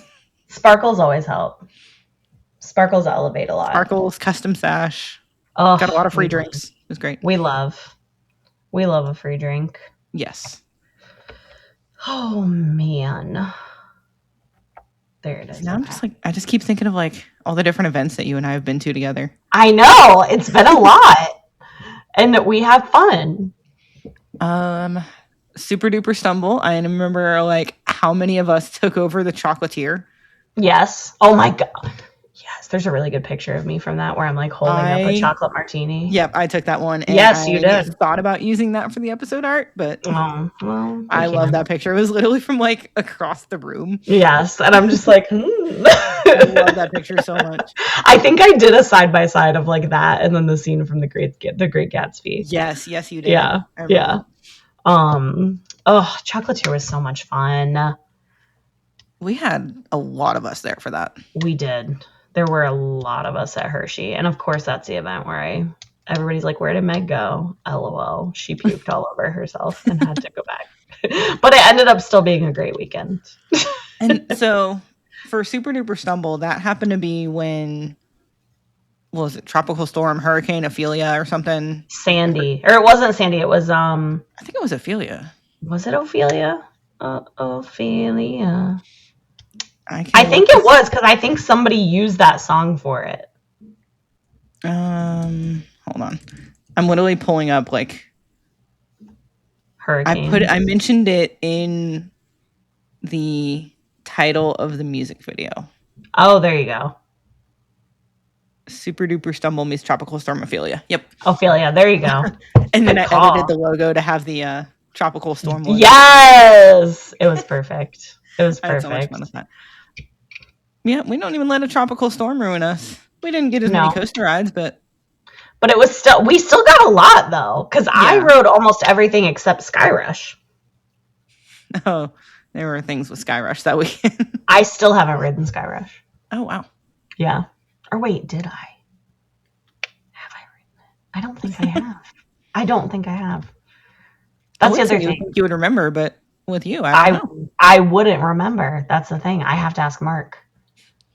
Sparkles always help. Sparkles elevate a lot. Sparkles, custom sash. Oh, got a lot of free drinks. It was great. We love a free drink. Yes. Oh man. There it is. Now I just keep thinking of like all the different events that you and I have been to together. I know. It's been a lot. And we have fun. Super duper stumble. I remember like how many of us took over the chocolatier. Yes. Oh my God. Yes. There's a really good picture of me from that where I'm like holding up a chocolate martini. Yep. I took that one. And yes, you did. Thought about using that for the episode art, but I love that picture. It was literally from like across the room. Yes. And I'm just like, I love that picture so much. I think I did a side by side of like that and then the scene from the Great Gatsby. Yes, you did. Yeah. Yeah. Chocolatier was so much fun. We had a lot of us there for that. We did. There were a lot of us at Hershey. And of course, that's the event where everybody's like, where did Meg go? LOL. She puked all over herself and had to go back. But it ended up still being a great weekend. And so for Super Duper Stumble, that happened to be when, what was it, Tropical Storm, Hurricane Ophelia or something? Sandy. Or it wasn't Sandy. It was, I think it was Ophelia. Was it Ophelia? Ophelia. I think it was because I think somebody used that song for it. Hold on. I'm literally pulling up like Hurricane. I mentioned it in the title of the music video. Oh, there you go. Super Duper Stumble meets Tropical Storm Ophelia. Yep. Ophelia. There you go. And then I edited the logo to have the Tropical Storm logo. Yes. It was perfect. It was perfect. I had so much fun with that. Yeah, we don't even let a tropical storm ruin us. We didn't get as many coaster rides, but But it was we still got a lot though, because I rode almost everything except Sky Rush. Oh, there were things with Sky Rush that weekend. I still haven't ridden Sky Rush. Oh, wow. Yeah. Or wait, did I? Have I ridden it? I don't think I have. I don't think I have. That's the other thing. You would remember, but with you, I don't know. I wouldn't remember. That's the thing. I have to ask Mark.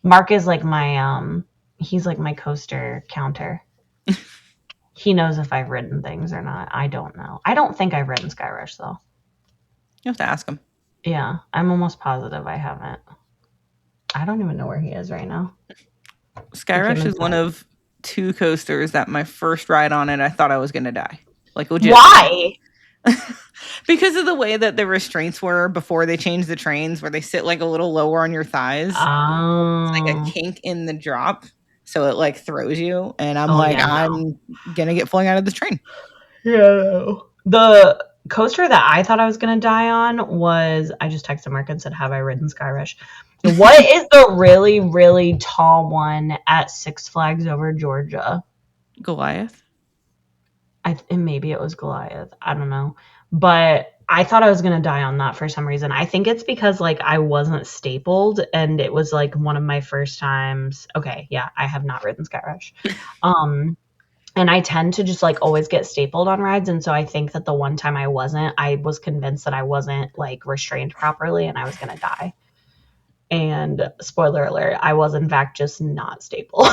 Mark is like my he's like my coaster counter. He knows if I've ridden things or not. I don't know. I don't think I've ridden Sky Rush though. You have to ask him. Yeah, I'm almost positive I haven't. I don't even know where he is right now. Sky Rush is one of 2 coasters that my first ride on it, I thought I was going to die. Like, legit. Why? Because of the way that the restraints were before they changed the trains, where they sit like a little lower on your thighs. Oh. It's like a kink in the drop, so it like throws you. And I'm I'm gonna get flung out of the train. Yeah. The coaster that I thought I was gonna die on was, I just texted Mark and said, "Have I ridden Sky Rush?" What is the really, really tall one at Six Flags over Georgia? Goliath. And maybe it was Goliath. I don't know. But I thought I was going to die on that for some reason. I think it's because like I wasn't stapled and it was like one of my first times. Okay. Yeah. I have not ridden Sky Rush. And I tend to just like always get stapled on rides. And so I think that the one time I was convinced that I wasn't like restrained properly and I was going to die. And spoiler alert, I was in fact just not stapled.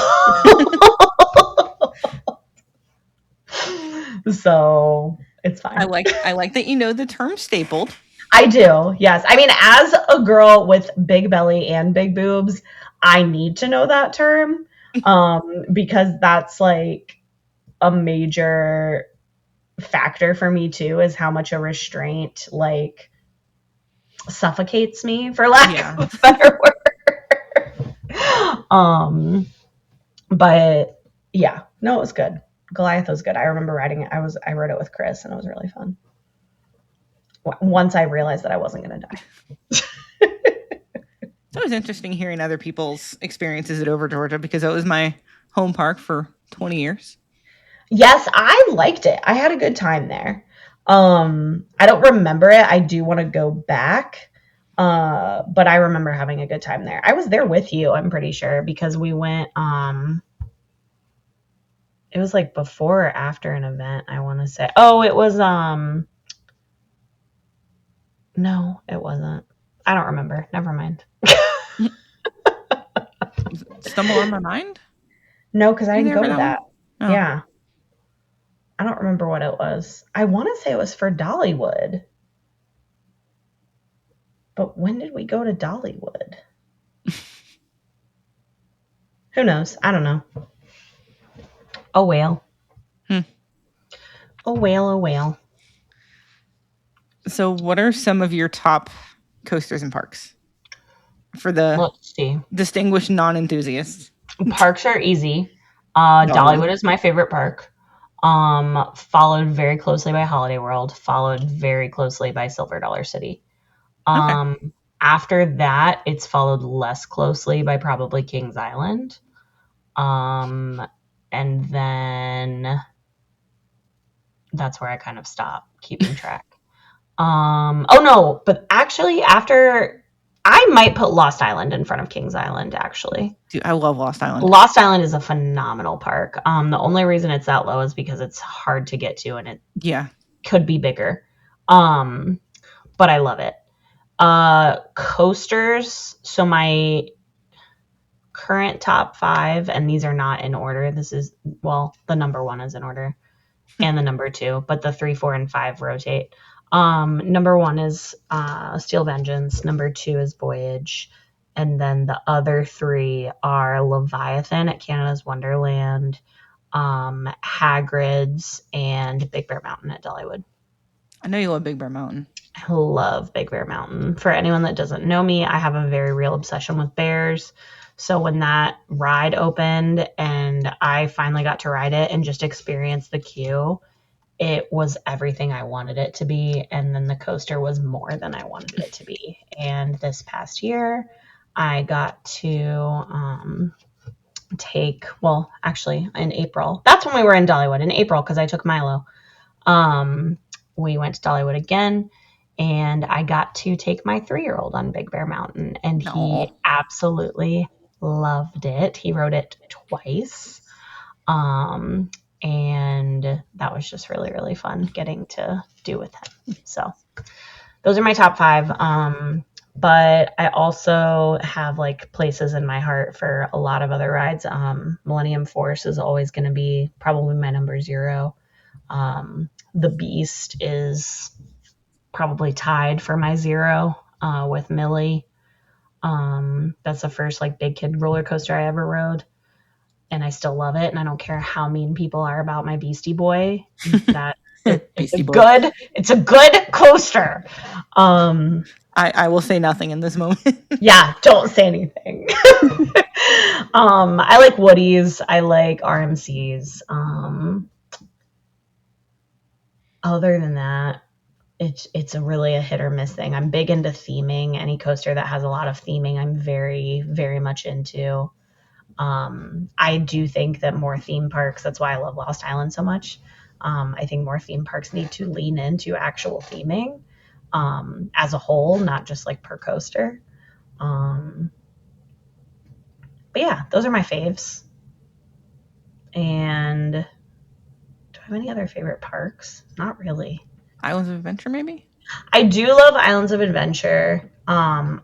So it's fine. I like that you know the term stapled. I do, yes. I mean, as a girl with big belly and big boobs, I need to know that term because that's like a major factor for me too, is how much a restraint like suffocates me, for lack of a better word. But yeah, no, it was good. Goliath was good. I remember riding it. I rode it with Chris and it was really fun. Once I realized that I wasn't going to die. It's always interesting hearing other people's experiences at Over Georgia because it was my home park for 20 years. Yes, I liked it. I had a good time there. I don't remember it. I do want to go back. But I remember having a good time there. I was there with you, I'm pretty sure, because we went, it was like before or after an event, I want to say. Oh, it was, no, it wasn't. I don't remember. Never mind. Stumble on my mind? No, because I didn't go to that. Oh. Yeah. I don't remember what it was. I want to say it was for Dollywood. But when did we go to Dollywood? Who knows? I don't know. Oh, well. Oh, well, oh, well. So what are some of your top coasters and parks for the Let's see. distinguished non-enthusiasts? Parks are easy. Dollywood is my favorite park. Followed very closely by Holiday World, followed very closely by Silver Dollar City. Okay. After that, it's followed less closely by probably Kings Island. And then that's where I kind of stop keeping track. Oh no, but actually after, I might put Lost Island in front of Kings Island, actually. Dude, I love Lost Island. Lost Island is a phenomenal park. The only reason it's that low is because it's hard to get to and it could be bigger. But I love it. Coasters. So my current top 5, and these are not in order. This is, well, the number 1 is in order and the number 2, but the 3, 4, and 5 rotate. Number 1 is Steel Vengeance. Number 2 is Voyage. And then the other 3 are Leviathan at Canada's Wonderland, Hagrid's, and Big Bear Mountain at Dollywood. I know you love Big Bear Mountain. I love Big Bear Mountain. For anyone that doesn't know me, I have a very real obsession with bears. So when that ride opened and I finally got to ride it and just experience the queue, it was everything I wanted it to be. And then the coaster was more than I wanted it to be. And this past year, I got to actually in April. That's when we were in Dollywood, in April, because I took Milo. We went to Dollywood again, and I got to take my 3-year-old on Big Bear Mountain, and he No. absolutely loved it. He rode it twice. And that was just really, really fun getting to do with him. So those are my top 5. But I also have like places in my heart for a lot of other rides. Millennium Force is always going to be probably my number 0. The Beast is probably tied for my 0 with Millie. That's the first like big kid roller coaster I ever rode, and I still love it. And I don't care how mean people are about my Beastie Boy. Beastie Boy. It's a good coaster. I will say nothing in this moment. Yeah, don't say anything. I like Woody's. I like RMC's. Other than that, it's really a hit or miss thing. I'm big into theming. Any coaster that has a lot of theming, I'm very, very much into. I do think that more theme parks, that's why I love Lost Island so much. I think more theme parks need to lean into actual theming as a whole, not just like per coaster. But yeah, those are my faves. And do I have any other favorite parks? Not really. Islands of Adventure, maybe? I do love Islands of Adventure. I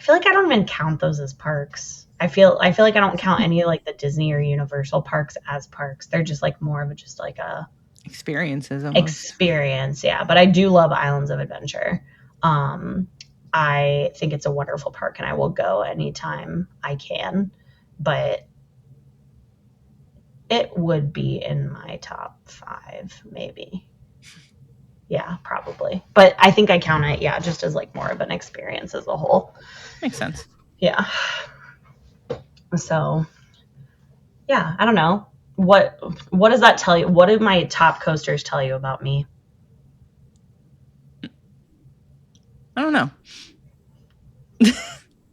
feel like I don't even count those as parks. I feel like I don't count any of like the Disney or Universal parks as parks. They're just like more of a just like a experiences almost. Experience, yeah. But I do love Islands of Adventure. I think it's a wonderful park, and I will go anytime I can. But it would be in my top 5, maybe. Yeah, probably. But I think I count it, yeah, just as like more of an experience as a whole. Makes sense. Yeah. So, yeah, I don't know. What does that tell you? What do my top coasters tell you about me? I don't know.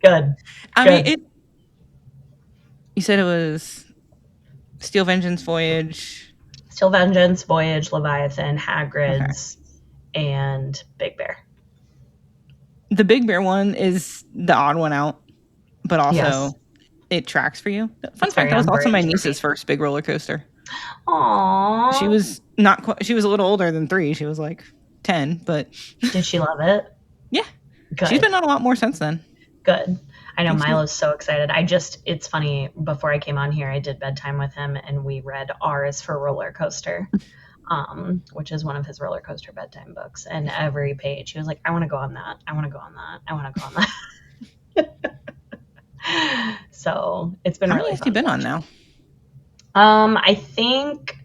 Good. I mean, you said it was Steel Vengeance, Voyage, Leviathan, Hagrid's, and Big Bear. The Big Bear one is the odd one out, but also it tracks for you. Fun fact, that was also my niece's first big roller coaster. Aww. She was she was a little older than 3. She was like 10, but did she love it? Yeah. Good. She's been on a lot more since then. Good. I know Milo's so excited. It's funny, before I came on here, I did bedtime with him, and we read R is for Roller Coaster, which is one of his roller coaster bedtime books. And every page, he was like, I want to go on that. I want to go on that. I want to go on that. So it's been really fun. How many has he been on now? I think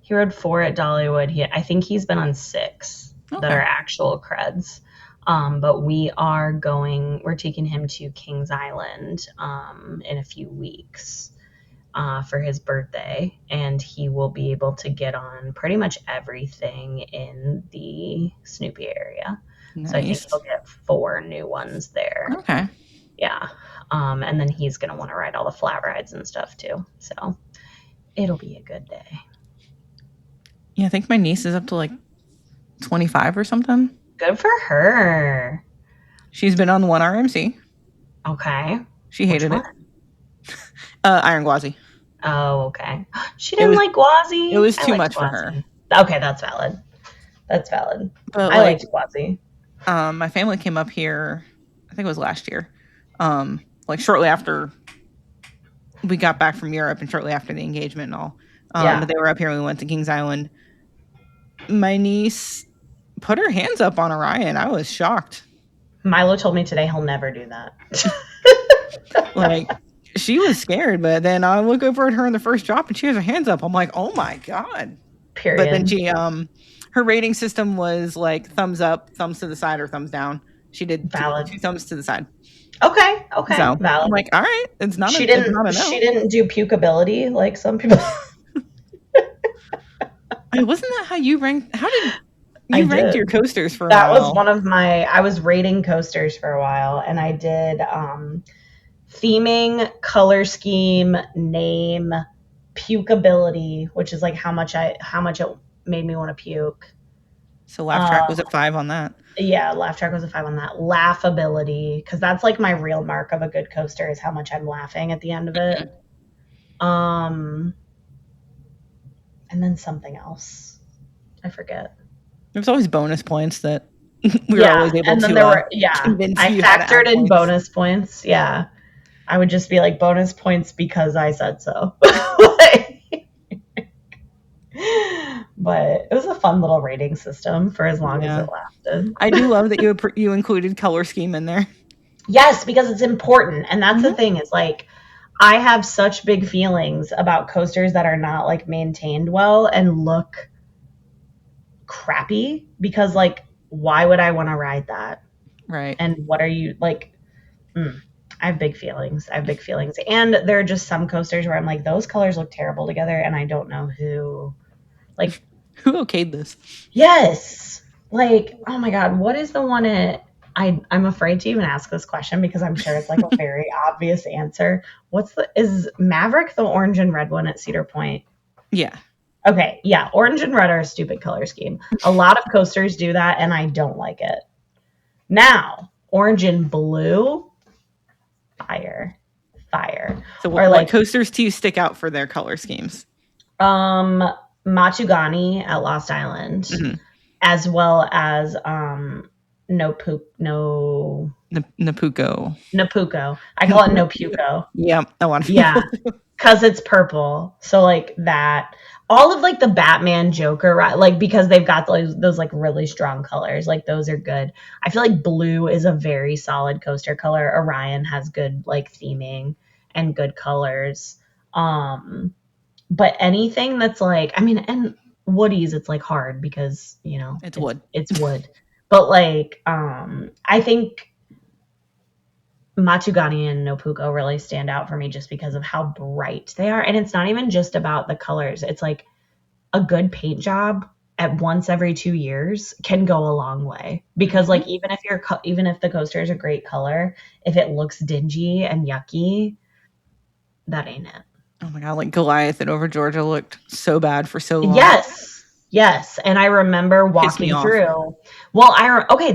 he rode 4 at Dollywood. I think he's been on 6 that are actual creds. But we're taking him to Kings Island in a few weeks for his birthday, and he will be able to get on pretty much everything in the Snoopy area. Nice. So I think he'll get 4 new ones there. Okay. Yeah. And then he's going to want to ride all the flat rides and stuff too. So it'll be a good day. Yeah, I think my niece is up to like 25 or something. Good for her. She's been on 1 RMC. Okay. She hated it. Iron Gwazi. Oh, okay. She didn't like Gwazi? It was too much for her. Okay, that's valid. But I liked Gwazi. My family came up here, I think it was last year, like shortly after we got back from Europe and shortly after the engagement and all. But they were up here and we went to Kings Island. My niece put her hands up on Orion. I was shocked. Milo told me today he'll never do that. Like, she was scared, but then I look over at her in the first drop and she has her hands up. I'm like, oh my God. Period. But then she, her rating system was like thumbs up, thumbs to the side, or thumbs down. She did 2 thumbs to the side. Okay. So valid. I'm like, all right, it's not she didn't no. She didn't do pukeability like some people. Wasn't that how you ranked? How did you ranked your coasters for a while? That was one of my. I was rating coasters for a while, and I did theming, color scheme, name, pukeability, which is like how much it made me want to puke. So laugh track was at 5 on that. Yeah, laugh track was a 5 on that. Laughability, because that's like my real mark of a good coaster is how much I'm laughing at the end of it. And then something else. I forget. There's always bonus points that we were always able and then to there were convince I you how to factored add in points. bonus points. Yeah. I would just be like bonus points because I said so. But it was a fun little rating system for as long as it lasted. I do love that you included color scheme in there. Yes, because it's important. And that's the thing is like I have such big feelings about coasters that are not like maintained well and look crappy because like why would I want to ride that? Right. And what are you like I have big feelings. And there are just some coasters where I'm like, those colors look terrible together, and I don't know who. Like, who okayed this? Yes. Like, oh my God, what is the one at? I'm afraid to even ask this question because I'm sure it's like a very obvious answer. Is Maverick the orange and red one at Cedar Point? Yeah. Okay, yeah, orange and red are a stupid color scheme. A lot of coasters do that, and I don't like it. Now, orange and blue. Fire. So what coasters do you stick out for their color schemes? Matsugani at Lost Island, as well as Napuko. Napuko. I call it Nopuko. Yeah, I want to. Yeah, because it's purple. So like that. All of like the Batman Joker, like because they've got those like really strong colors, like those are good. I feel like blue is a very solid coaster color. Orion has good like theming and good colors. But anything that's like, I mean, and Woody's, it's like hard because it's wood. It's wood. But like, I think Matsugani and Nopuko really stand out for me just because of how bright they are. And it's not even just about the colors. It's like a good paint job at once every 2 years can go a long way because like, even if the coaster is a great color, if it looks dingy and yucky, that ain't it. Oh my God, like Goliath at Over Georgia looked so bad for so long. Yes. And I remember walking through. Well,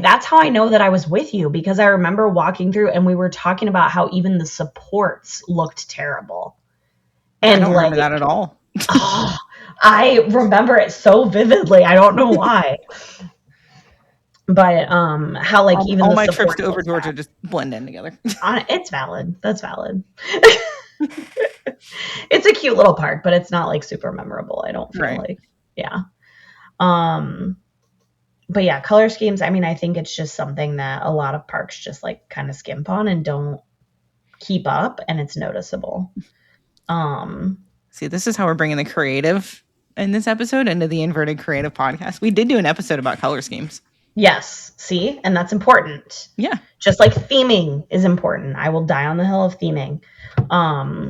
that's how I know that I was with you because I remember walking through and we were talking about how even the supports looked terrible. And I don't remember that at all. I remember it so vividly. I don't know why. But how like even all my trips to Over Georgia just blend in together. It's valid. That's valid. It's a cute little park, but it's not like super memorable. I don't feel like. Yeah. But yeah, color schemes. I mean, I think it's just something that a lot of parks just like kind of skimp on and don't keep up, and it's noticeable. See, this is how we're bringing the creative in this episode into the Inverted Creative Podcast. We did do an episode about color schemes. Yes. See, and that's important. Yeah. Just like theming is important. I will die on the hill of theming.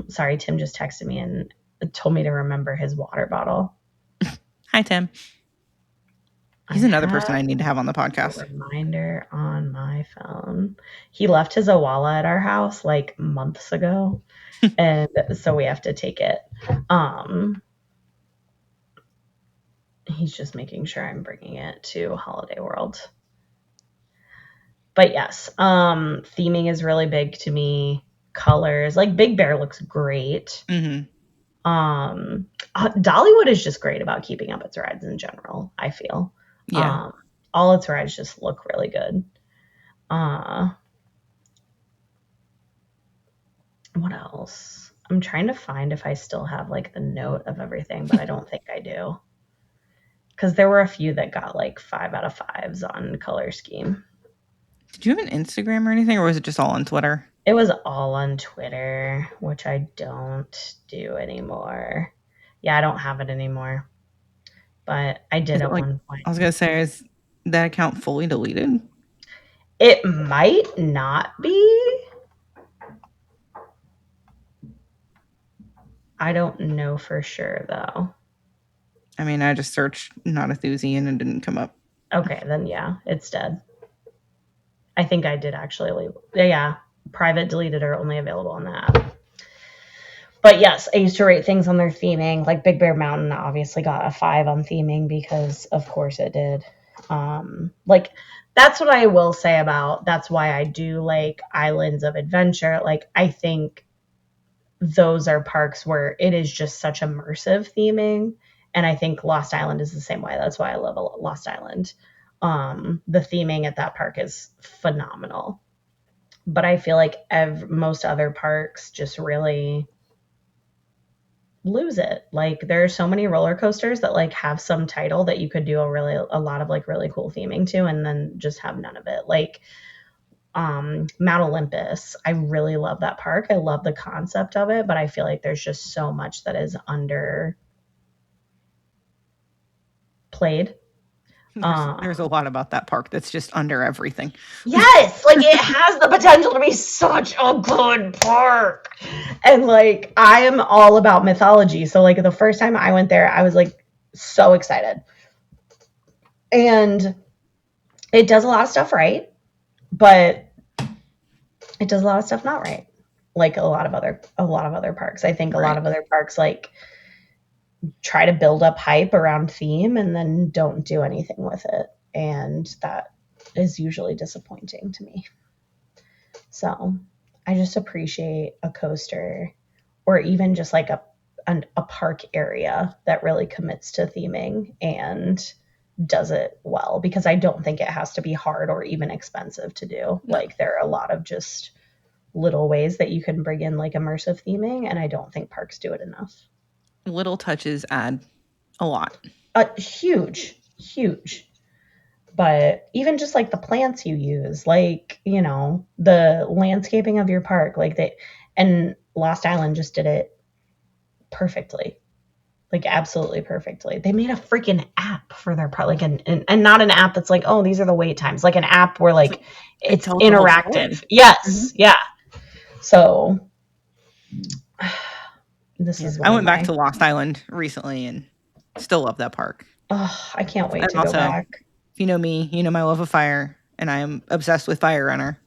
Sorry, Tim just texted me and told me to remember his water bottle. Hi, Tim. He's another person I need to have on the podcast. Reminder on my phone. He left his Awala at our house like months ago. And so we have to take it. He's just making sure I'm bringing it to Holiday World. But yes, theming is really big to me. Colors, like Big Bear looks great. Dollywood is just great about keeping up its rides in general, I feel. Yeah. All its rides just look really good. What else? I'm trying to find if I still have like the note of everything, but I don't think I do. Because there were a few that got like 5 out of 5s on color scheme. Did you have an Instagram or anything, or was it just all on Twitter? It was all on Twitter, which I don't do anymore. Yeah, I don't have it anymore. But I did at one point. I was going to say, is that account fully deleted? It might not be. I don't know for sure, though. I mean, I just searched Not a Thoosie and it didn't come up. Okay, then yeah, it's dead. I think I did actually leave. Yeah, private, deleted, or only available on the app. But yes, I used to rate things on their theming. Like Big Bear Mountain obviously got a 5 on theming because of course it did. Like that's what I will say about, that's why I do like Islands of Adventure. Like I think those are parks where it is just such immersive theming. And I think Lost Island is the same way. That's why I love Lost Island. The theming at that park is phenomenal. But I feel like most other parks just really lose it. Like there are so many roller coasters that like have some title that you could do a lot of like really cool theming to, and then just have none of it. Like Mount Olympus, I really love that park. I love the concept of it, but I feel like there's just so much that is underplayed. There's a lot about that park that's just under everything. Yes, like it has the potential to be such a good park. And like I am all about mythology. So like the first time I went there, I was like so excited. And it does a lot of stuff right, but it does a lot of stuff not right. Like a lot of other parks. I think a lot of other parks like try to build up hype around theme and then don't do anything with it. And that is usually disappointing to me. So I just appreciate a coaster or even just like a park area that really commits to theming and does it well, because I don't think it has to be hard or even expensive to do. No. Like there are a lot of just little ways that you can bring in like immersive theming, and I don't think parks do it enough. Little touches add a lot. Huge. But even just like the plants you use, like, you know, the landscaping of your park, like and Lost Island just did it perfectly. Like absolutely perfectly. They made a freaking app for their park, like and not an app that's like, oh, these are the wait times, like an app where like it's interactive. Yes. Mm-hmm. Yeah. So this is I went back to Lost Island recently and still love that park. Oh, I can't wait to go back. If you know me, you know my love of fire, and I am obsessed with Fire Runner.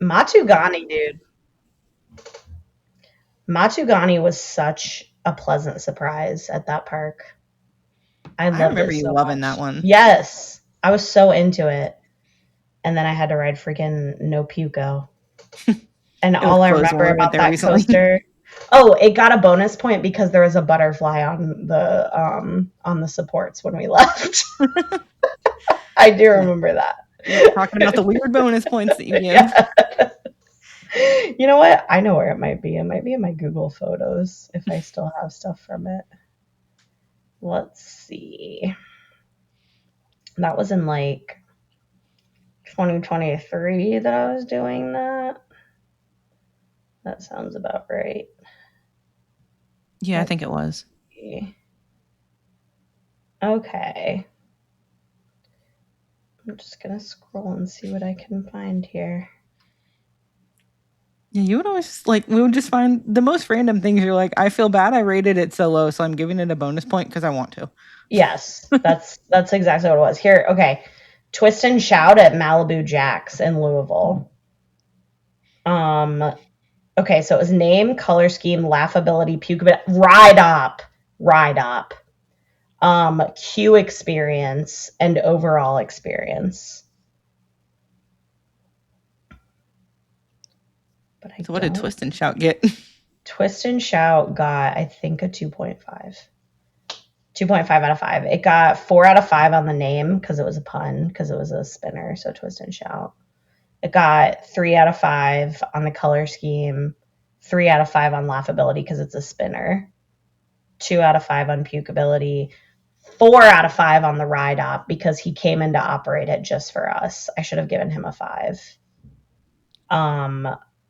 Matugani, dude. Matugani was such a pleasant surprise at that park. I remember you loving that one. Yes. I was so into it. And then I had to ride freaking No Puco. And all I remember about that coaster, oh, it got a bonus point because there was a butterfly on the supports when we left. I do remember that. You're talking about the weird bonus points that you give. Yeah. You know what? I know where it might be. It might be in my Google Photos if I still have stuff from it. Let's see. That was in like 2023 that I was doing that. That sounds about right. Yeah, I think it was. Okay. I'm just going to scroll and see what I can find here. Yeah, you would always we would just find the most random things. You're like, I feel bad I rated it so low, so I'm giving it a bonus point because I want to. Yes, that's exactly what it was. Here, okay. Twist and Shout at Malibu Jack's in Louisville. Okay, so it was name, color scheme, laughability, pukability, ride op, queue experience, and overall experience. But so what did Twist and Shout get? Twist and Shout got, I think, a 2.5. 2.5 out of 5. It got 4 out of 5 on the name because it was a pun, because it was a spinner, so Twist and Shout. It got 3 out of 5 on the color scheme, 3 out of 5 on laughability because it's a spinner, 2 out of 5 on pukability, 4 out of 5 on the ride op because he came in to operate it just for us. I should have given him a 5.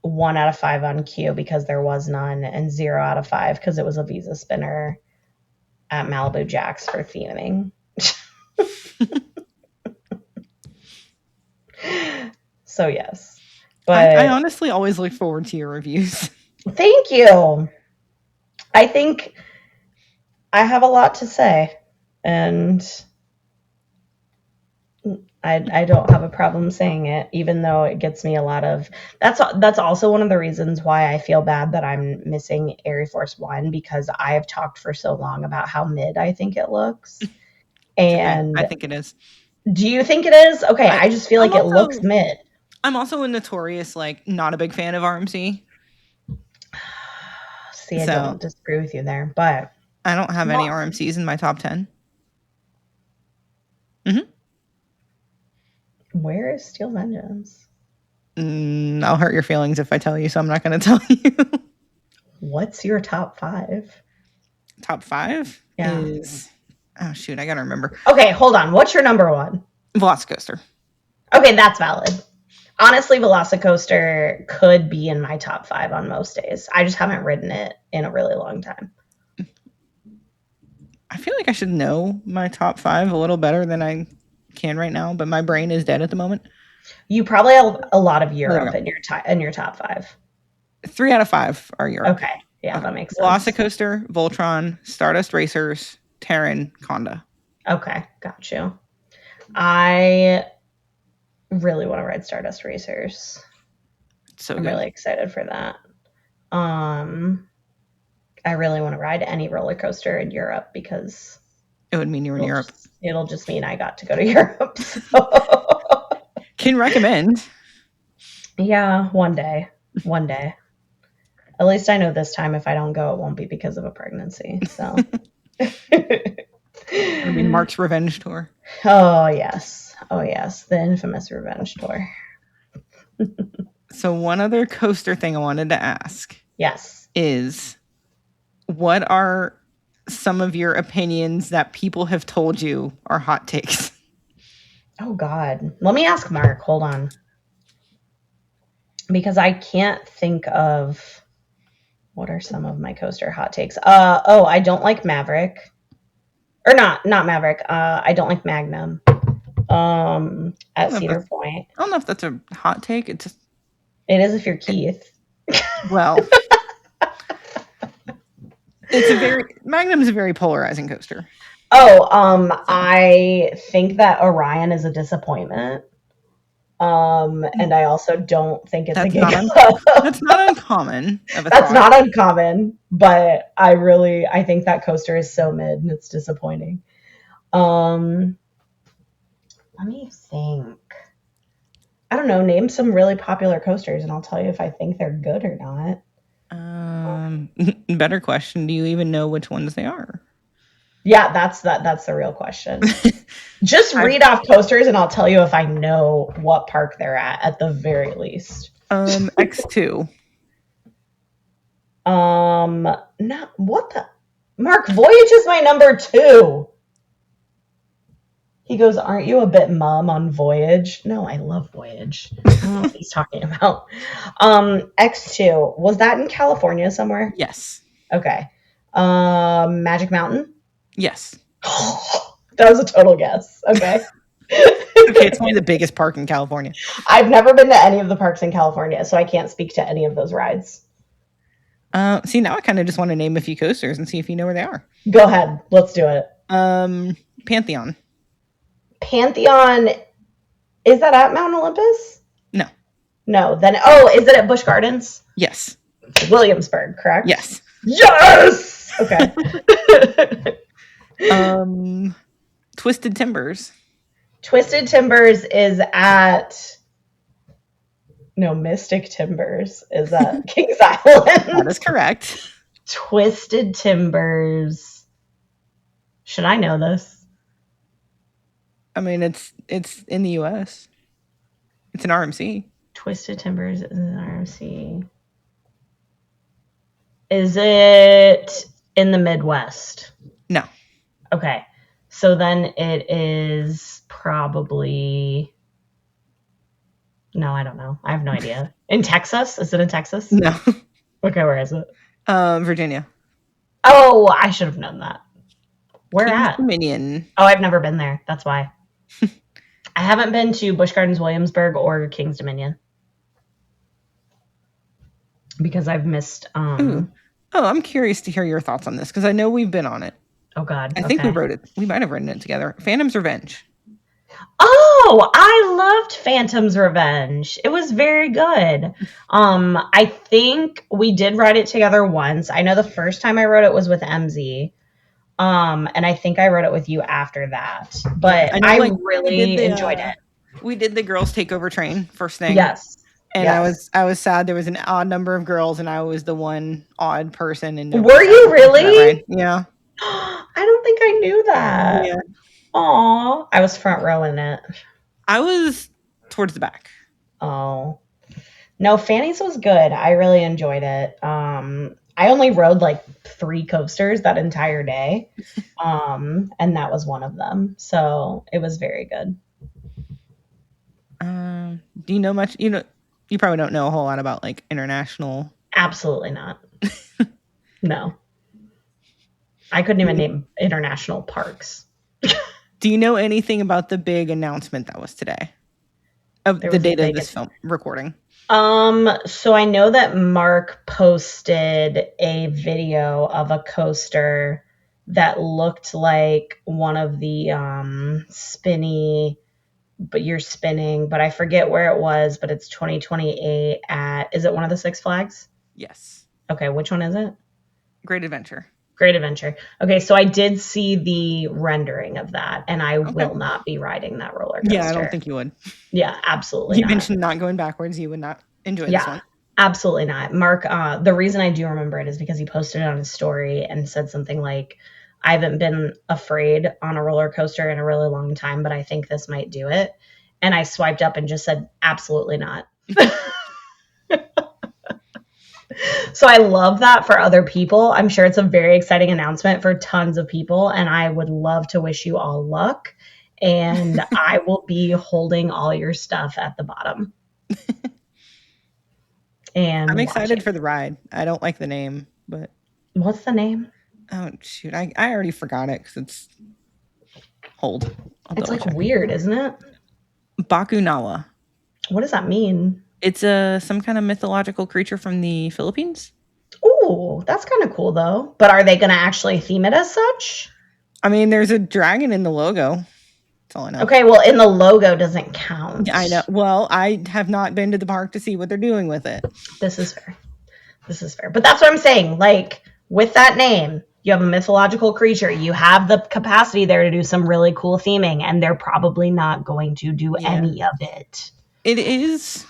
1 out of 5 on queue because there was none, and 0 out of 5 because it was a Visa spinner at Malibu Jack's for theming. So yes, but I honestly always look forward to your reviews. Thank you. I think I have a lot to say, and I don't have a problem saying it, even though it gets me a lot of. That's also one of the reasons why I feel bad that I'm missing Air Force One, because I have talked for so long about how mid I think it looks. Okay, And I think it is. do you think it is? Okay, I I just feel I'm like it looks also mid. I'm also a notorious like not a big fan of RMC, See, I so don't disagree with you there, but I don't have any well, RMCs in my top 10. Hmm. where is Steel Vengeance? I'll hurt your feelings if I tell you, so I'm not going to tell you. What's your top 5? Top 5 Yeah. is oh shoot, I gotta remember. Okay, hold on. What's your number 1? Velocicoaster. Okay, that's valid. Honestly, Velocicoaster could be in my top 5 on most days. I just haven't ridden it in a really long time. I feel like I should know my top 5 a little better than I can right now, but my brain is dead at the moment. You probably have a lot of Oh, there we Europe go. in your top 5. 3 out of 5 are Europe. Okay, yeah, that makes sense. Velocicoaster, Voltron, Stardust Racers, Terran, Conda. Okay, got you. I really want to ride Stardust Racers. So I'm good. really excited for that. I really want to ride any roller coaster in Europe because It would mean you were in Europe. It'll just mean I got to go to Europe. So. Can recommend. Yeah, one day. One day. At least I know this time if I don't go, it won't be because of a pregnancy. So. I mean, Mark's Revenge Tour. Oh, yes. Oh, yes. The infamous Revenge Tour. So one other coaster thing I wanted to ask. Yes. Is what are some of your opinions that people have told you are hot takes? Oh, God. Let me ask Mark. Hold on. Because I can't think of what are some of my coaster hot takes. I don't like Maverick. Or not Maverick. I don't like Magnum. At Cedar Point. I don't know if that's a hot take. It's just it is if you're Keith. Well, Magnum is a very polarizing coaster. I think that Orion is a disappointment. And I also don't think it's a gig club. That's not uncommon. That's not uncommon, but I think that coaster is so mid and it's disappointing. Let me think. I don't know. Name some really popular coasters, and I'll tell you if I think they're good or not. Better question. Do you even know which ones they are? Yeah, that's the real question. Just read off coasters, and I'll tell you if I know what park they're at the very least. X2. Not what the Mark. Voyage is my number 2. He goes, aren't you a bit mum on Voyage? No, I love Voyage. I don't know what he's talking about. X2. Was that in California somewhere? Yes. Okay. Magic Mountain? Yes. That was a total guess. Okay. Okay, it's only the biggest park in California. I've never been to any of the parks in California, so I can't speak to any of those rides. See, now I kind of just want to name a few coasters and see if you know where they are. Go ahead. Let's do it. Pantheon. Pantheon, is that at Mount Olympus? No. Then, is it at Busch Gardens? Yes. Williamsburg, correct? Yes. Yes! Okay. Twisted Timbers. Twisted Timbers is at... No, Mystic Timbers is at Kings Island. That is correct. Twisted Timbers. Should I know this? I mean, it's in the U.S. It's an RMC. Twisted Timbers is an RMC. Is it in the Midwest? No. Okay. So then it is probably... No, I don't know. I have no idea. In Texas? Is it in Texas? No. Okay, where is it? Virginia. Oh, I should have known that. Where Kings at? Dominion. Oh, I've never been there. That's why. I haven't been to Busch Gardens, Williamsburg, or Kings Dominion. Because I've missed... Oh, I'm curious to hear your thoughts on this, because I know we've been on it. Oh, God. I think we wrote it. We might have written it together. Phantom's Revenge. Oh, I loved Phantom's Revenge. It was very good. I think we did write it together once. I know the first time I wrote it was with MZ. And I think I wrote it with you after that. But I know, I like really enjoyed it. we did the girls takeover train first thing. Yes. And yes. I was sad there was an odd number of girls and I was the one odd person and Were you really? Yeah. I don't think I knew that. Yeah. Aw. I was front row in it. I was towards the back. Oh. No, Fanny's was good. I really enjoyed it. I only rode like 3 coasters that entire day. And that was one of them. So it was very good. Do you know much? You probably don't know a whole lot about like international. Absolutely not. No. I couldn't even name international parks. Do you know anything about the big announcement that was today? Of the date of this film recording? So I know that Mark posted a video of a coaster that looked like one of the spinny, but you're spinning, but I forget where it was, but it's 2028 is it one of the Six Flags? Yes. Okay, which one is it? Great Adventure. Great Adventure. Okay, so I did see the rendering of that, and I will not be riding that roller coaster. Yeah, I don't think you would. Yeah, absolutely You mentioned not going backwards. You would not enjoy this one. Absolutely not. Mark, the reason I do remember it is because he posted it on his story and said something like, I haven't been afraid on a roller coaster in a really long time, but I think this might do it. And I swiped up and just said, absolutely not. So I love that for other people. I'm sure it's a very exciting announcement for tons of people, and I would love to wish you all luck. And I will be holding all your stuff at the bottom. And I'm excited for the ride. I don't like the name, but what's the name? Oh shoot, I already forgot it because it's hold. It's like weird, isn't it? Bakunawa. What does that mean? It's some kind of mythological creature from the Philippines. Ooh, that's kind of cool though. But are they going to actually theme it as such? I mean, there's a dragon in the logo. That's all I know. Okay, well, in the logo doesn't count. I know. Well, I have not been to the park to see what they're doing with it. This is fair. This is fair. But that's what I'm saying. Like, with that name, you have a mythological creature. You have the capacity there to do some really cool theming, and they're probably not going to do any of it. It is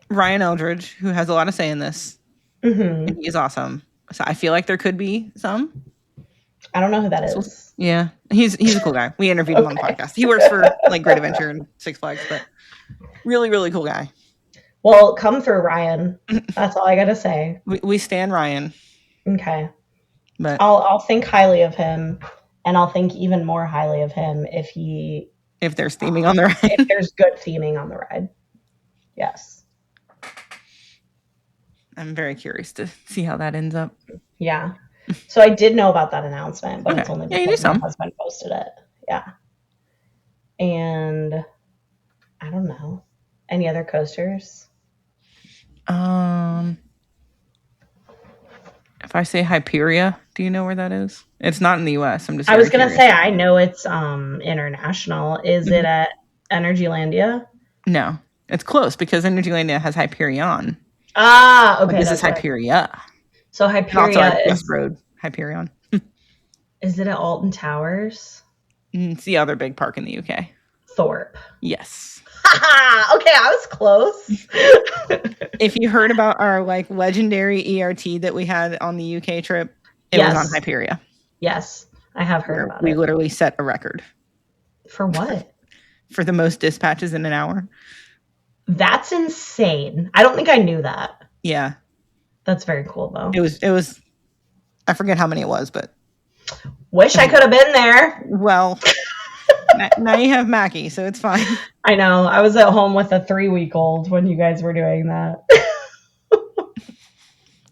Ryan Eldridge who has a lot of say in this. Mm-hmm. And he is awesome. So I feel like there could be some. I don't know who that is. Yeah, he's a cool guy. We interviewed him on the podcast. He works for like Great Adventure and Six Flags, but really, really cool guy. Well, come through, Ryan. That's all I gotta say. We stand Ryan. Okay, but I'll think highly of him, and I'll think even more highly of him if there's theming on the ride. If there's good theming on the ride, yes. I'm very curious to see how that ends up. Yeah. So I did know about that announcement, but it's only because my husband posted it. Yeah. And I don't know. Any other coasters? If I say Hyperia, do you know where that is? It's not in the US. I was going to say, I know it's international. Is it at Energylandia? No. It's close because Energylandia has Hyperion. Ah, okay. But this is Hyperia. Right. So Hyperia is Road, Hyperion. Is it at Alton Towers? It's the other big park in the UK. Thorpe. Yes. Okay, I was close. If you heard about our like legendary ERT that we had on the UK trip, it was on Hyperia. Yes, I have heard about it. We literally set a record. For what? For the most dispatches in an hour. That's insane. I don't think I knew that. Yeah. That's very cool though. It was I forget how many it was, but wish I could have been there. Well, now you have Mackie, so it's fine. I know. I was at home with a 3-week-old when you guys were doing that.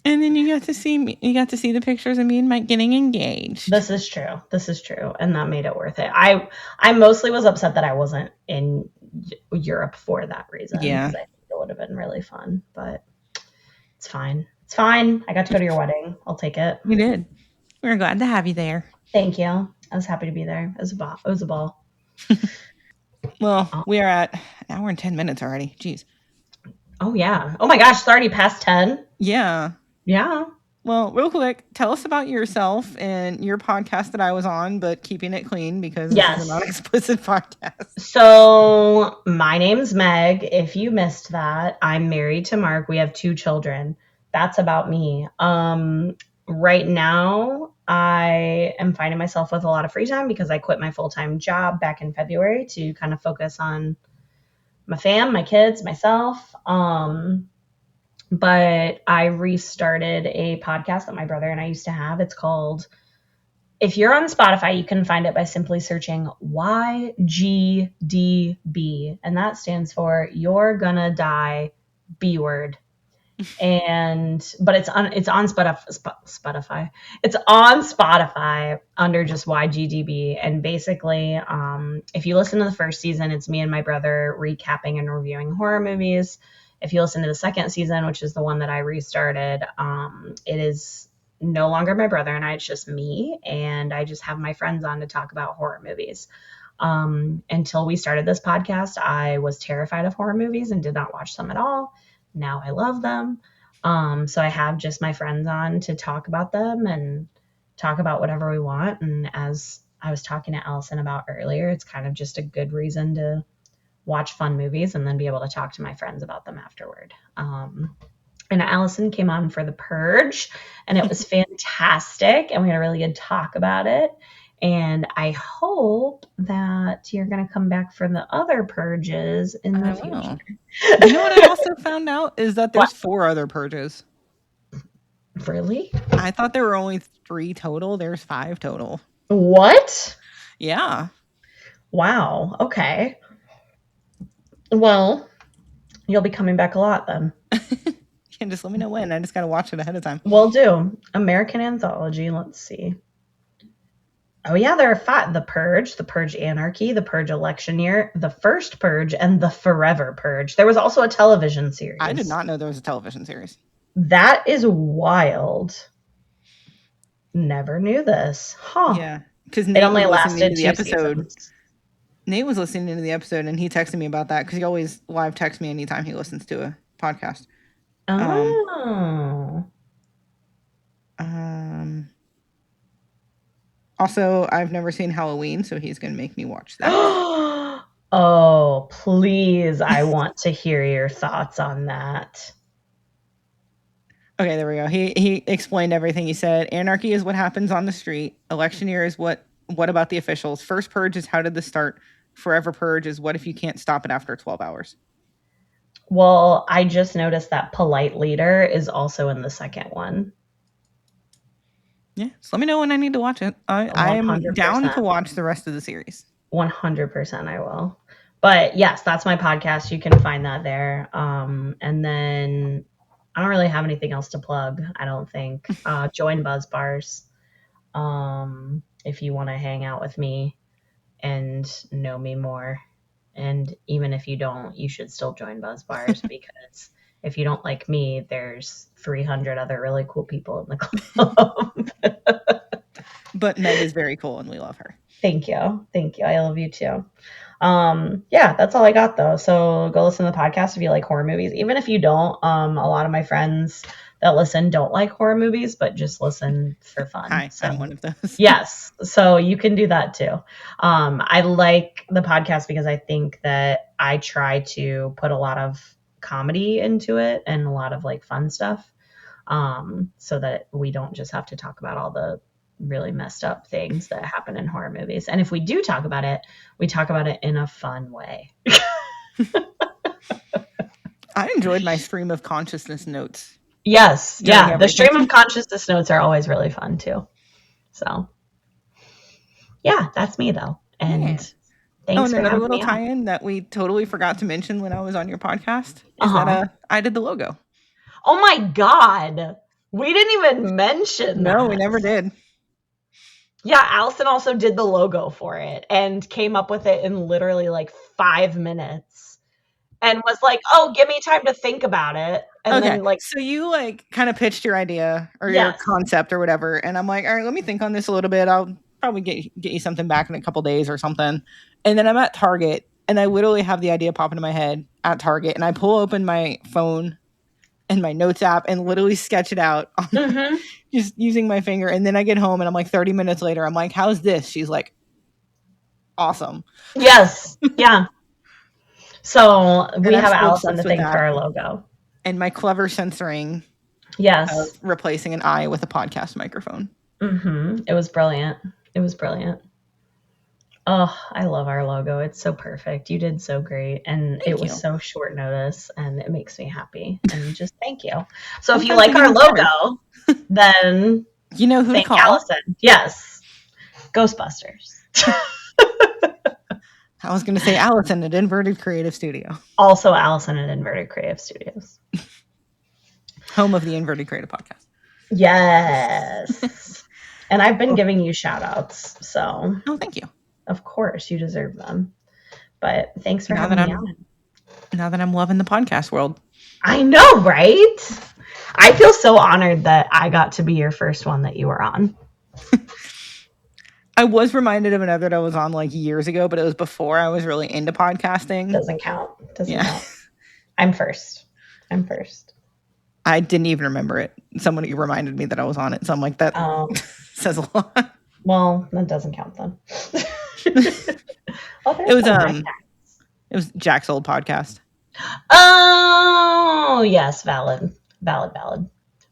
And then you got to see me. You got to see the pictures of me and Mike getting engaged. This is true. This is true, and that made it worth it. I mostly was upset that I wasn't in Europe for that reason. Yeah, I think it would have been really fun, but it's fine. It's fine. I got to go to your wedding. I'll take it. You did. We were glad to have you there. Thank you. I was happy to be there. It was a ball. Well, we are at an hour and 10 minutes already. Jeez. Oh, yeah. Oh, my gosh. It's already past 10. Yeah. Yeah. Well, real quick, tell us about yourself and your podcast that I was on, but keeping it clean because this is a non-explicit podcast. So my name's Meg. If you missed that, I'm married to Mark. We have 2 children. That's about me. Right now, I am finding myself with a lot of free time because I quit my full-time job back in February to kind of focus on my fam, my kids, myself. But I restarted a podcast that my brother and I used to have. It's called, if you're on Spotify, you can find it by simply searching YGDB, and that stands for You're Gonna Die B Word. But it's on Spotify. It's on Spotify under just YGDB. And basically, if you listen to the first season, it's me and my brother recapping and reviewing horror movies. If you listen to the second season, which is the one that I restarted, it is no longer my brother and I, it's just me, and I just have my friends on to talk about horror movies. Until we started this podcast, I was terrified of horror movies and did not watch them at all. Now I love them. So I have just my friends on to talk about them and talk about whatever we want. And as I was talking to Allison about earlier, it's kind of just a good reason to watch fun movies and then be able to talk to my friends about them afterward. And Allison came on for The Purge, and it was fantastic, and we had a really good talk about it. And I hope that you're going to come back for the other purges in the future. You know what I also found out is that there's 4 other purges. Really? I thought there were only 3 total. There's 5 total. What? Yeah. Wow. Okay. Well, you'll be coming back a lot then. And just let me know when. I just got to watch it ahead of time. Will do. American Anthology. Let's see. Oh, yeah, there are 5. The Purge Anarchy, The Purge Election Year, The First Purge, and The Forever Purge. There was also a television series. I did not know there was a television series. That is wild. Never knew this. Huh. Yeah. Because Nate only was lasted listening to the 2 episode. seasons. Nate was listening to the episode, and he texted me about that because he always live texts me anytime he listens to a podcast. Oh. Also, I've never seen Halloween, so he's going to make me watch that. Oh, please. I want to hear your thoughts on that. Okay, there we go. He explained everything. He said, anarchy is what happens on the street. Election year is what about the officials? First purge is how did this start? Forever purge is what if you can't stop it after 12 hours? Well, I just noticed that polite leader is also in the second one. Yeah, so let me know when I need to watch it. I am down to watch the rest of the series. 100% I will. But yes, that's my podcast. You can find that there. And then I don't really have anything else to plug, I don't think. Join Buzz Bars if you want to hang out with me and know me more. And even if you don't, you should still join Buzz Bars because if you don't like me, there's 300 other really cool people in the club. But Meg is very cool and we love her. Thank you. I love you too. Yeah, that's all I got though. So go listen to the podcast if you like horror movies. Even if you don't, a lot of my friends that listen don't like horror movies, but just listen for fun. Hi, I'm one of those. Yes. So you can do that too. I like the podcast because I think that I try to put a lot of comedy into it and a lot of like fun stuff. So that we don't just have to talk about all the really messed up things that happen in horror movies. And if we do talk about it, we talk about it in a fun way. I enjoyed my stream of consciousness notes. Yes. Yeah. The stream of consciousness notes are always really fun too. So yeah, that's me though. And thanks and another little tie-in that we totally forgot to mention when I was on your podcast is that I did the logo. Oh my God. We didn't even mention that. No, we never did. Yeah, Allison also did the logo for it and came up with it in literally like 5 minutes and was like, oh, give me time to think about it. And then so you like kind of pitched your idea or your concept or whatever. And I'm like, all right, let me think on this a little bit. I'll probably get you something back in a couple days or something. And then I'm at Target And I literally have the idea pop into my head at Target, and I pull open my phone and my notes app and literally sketch it out on just using my finger. And then I get home and I'm like 30 minutes later, I'm like, how's this? She's like, awesome. Yes. Yeah. So we And have I'm so Allison to obsessed with thank for that. our logo. And my clever censoring Yes. of replacing an I with a podcast microphone. It was brilliant. It was brilliant. Oh, I love our logo. It's so perfect. You did so great. And Thank it was you. so short notice, and it makes me happy. And just thank you. So if you Sometimes like I our get logo, then You know who to thank call. Allison. Yes. Ghostbusters. I was going to say Allison at Inverted Creative Studio. Also Allison at Inverted Creative Studios. Home of the Inverted Creative Podcast. Yes. And I've been giving you shout outs. So, Oh, thank you. of course, you deserve them. But thanks for Now having that me I'm- on. Now that I'm loving the podcast world. I know, right? I feel so honored that I got to be your first one that you were on. I was reminded of another that I was on like years ago, but it was before I was really into podcasting. Doesn't count. Doesn't Yeah. count. I'm first. I didn't even remember it. Somebody reminded me that I was on it. So I'm like, that says a lot. Well, that doesn't count then. It was Jack's old podcast. Oh, yes. Valid.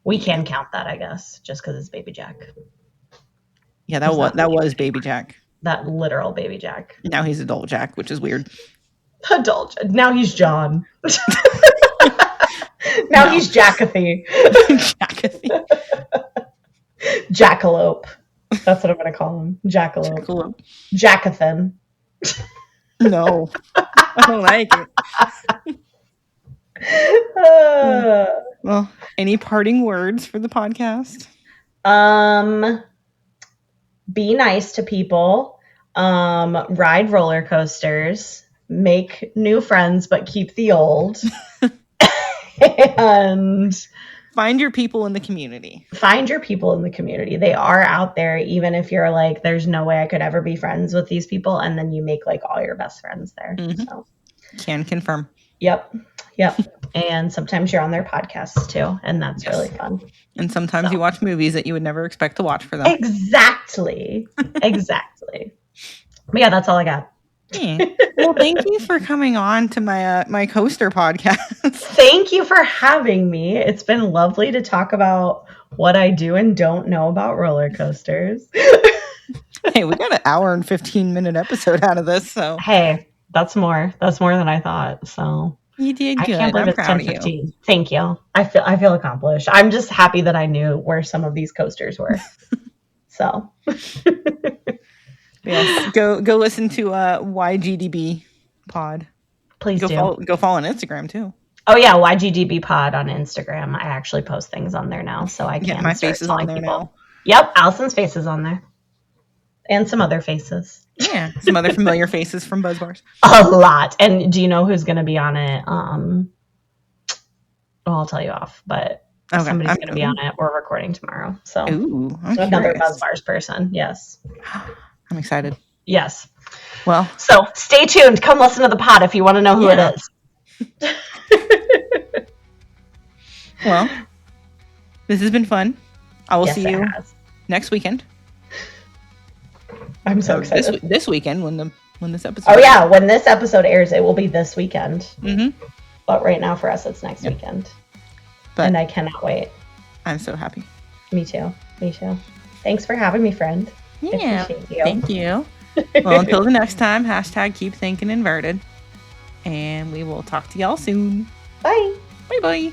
We can count that, I guess, just because it's Baby Jack. Yeah, that was Baby Jack. That literal Baby Jack. Now he's adult Jack, which is weird. Adult. Now he's John. Now he's Jackathy. Jackathy. Jackalope. That's what I'm going to call him. Jackalope. Jackathan. No. I don't like it. Well, any parting words for the podcast? Be nice to people. Ride roller coasters. Make new friends, but keep the old. And find your people in the community. They are out there, even if you're like, there's no way I could ever be friends with these people. And then you make like all your best friends there. So can confirm. Yep. And sometimes you're on their podcasts too. And that's really fun. And sometimes you watch movies that you would never expect to watch for them. Exactly. But yeah, that's all I got. Yeah. Well, thank you for coming on to my my coaster podcast. Thank you for having me. It's been lovely to talk about what I do and don't know about roller coasters. Hey, we got an hour and 15-minute episode out of this, so hey, that's more than I thought. So you did good. I can't believe I'm it's proud of 10:15. you. Thank you. I feel accomplished. I'm just happy that I knew where some of these coasters were. So yes, go listen to YGDB pod. Please do. Go follow on Instagram too. Oh yeah, YGDB pod on Instagram. I actually post things on there now, so I can. My face is on there now. Yep, Allison's face is on there, and some other faces. Yeah, some other familiar faces from Buzz Bars. A lot. And do you know who's going to be on it? Well, I'll tell you off, but somebody's going to be on it. We're recording tomorrow, so another Buzz Bars person. Yes. I'm excited. Yes. Well, so stay tuned. Come listen to the pod if you want to know who it is. Well, this has been fun. I will see you next weekend. I'm so excited. This weekend when this episode. Oh yeah, when this episode airs, it will be this weekend. Mm-hmm. But right now for us, it's next weekend. And I cannot wait. I'm so happy. Me too. Thanks for having me, friend. Yeah. I appreciate you. Thank you. Well, until the next time, #keep thinking inverted. And we will talk to y'all soon. Bye. Bye.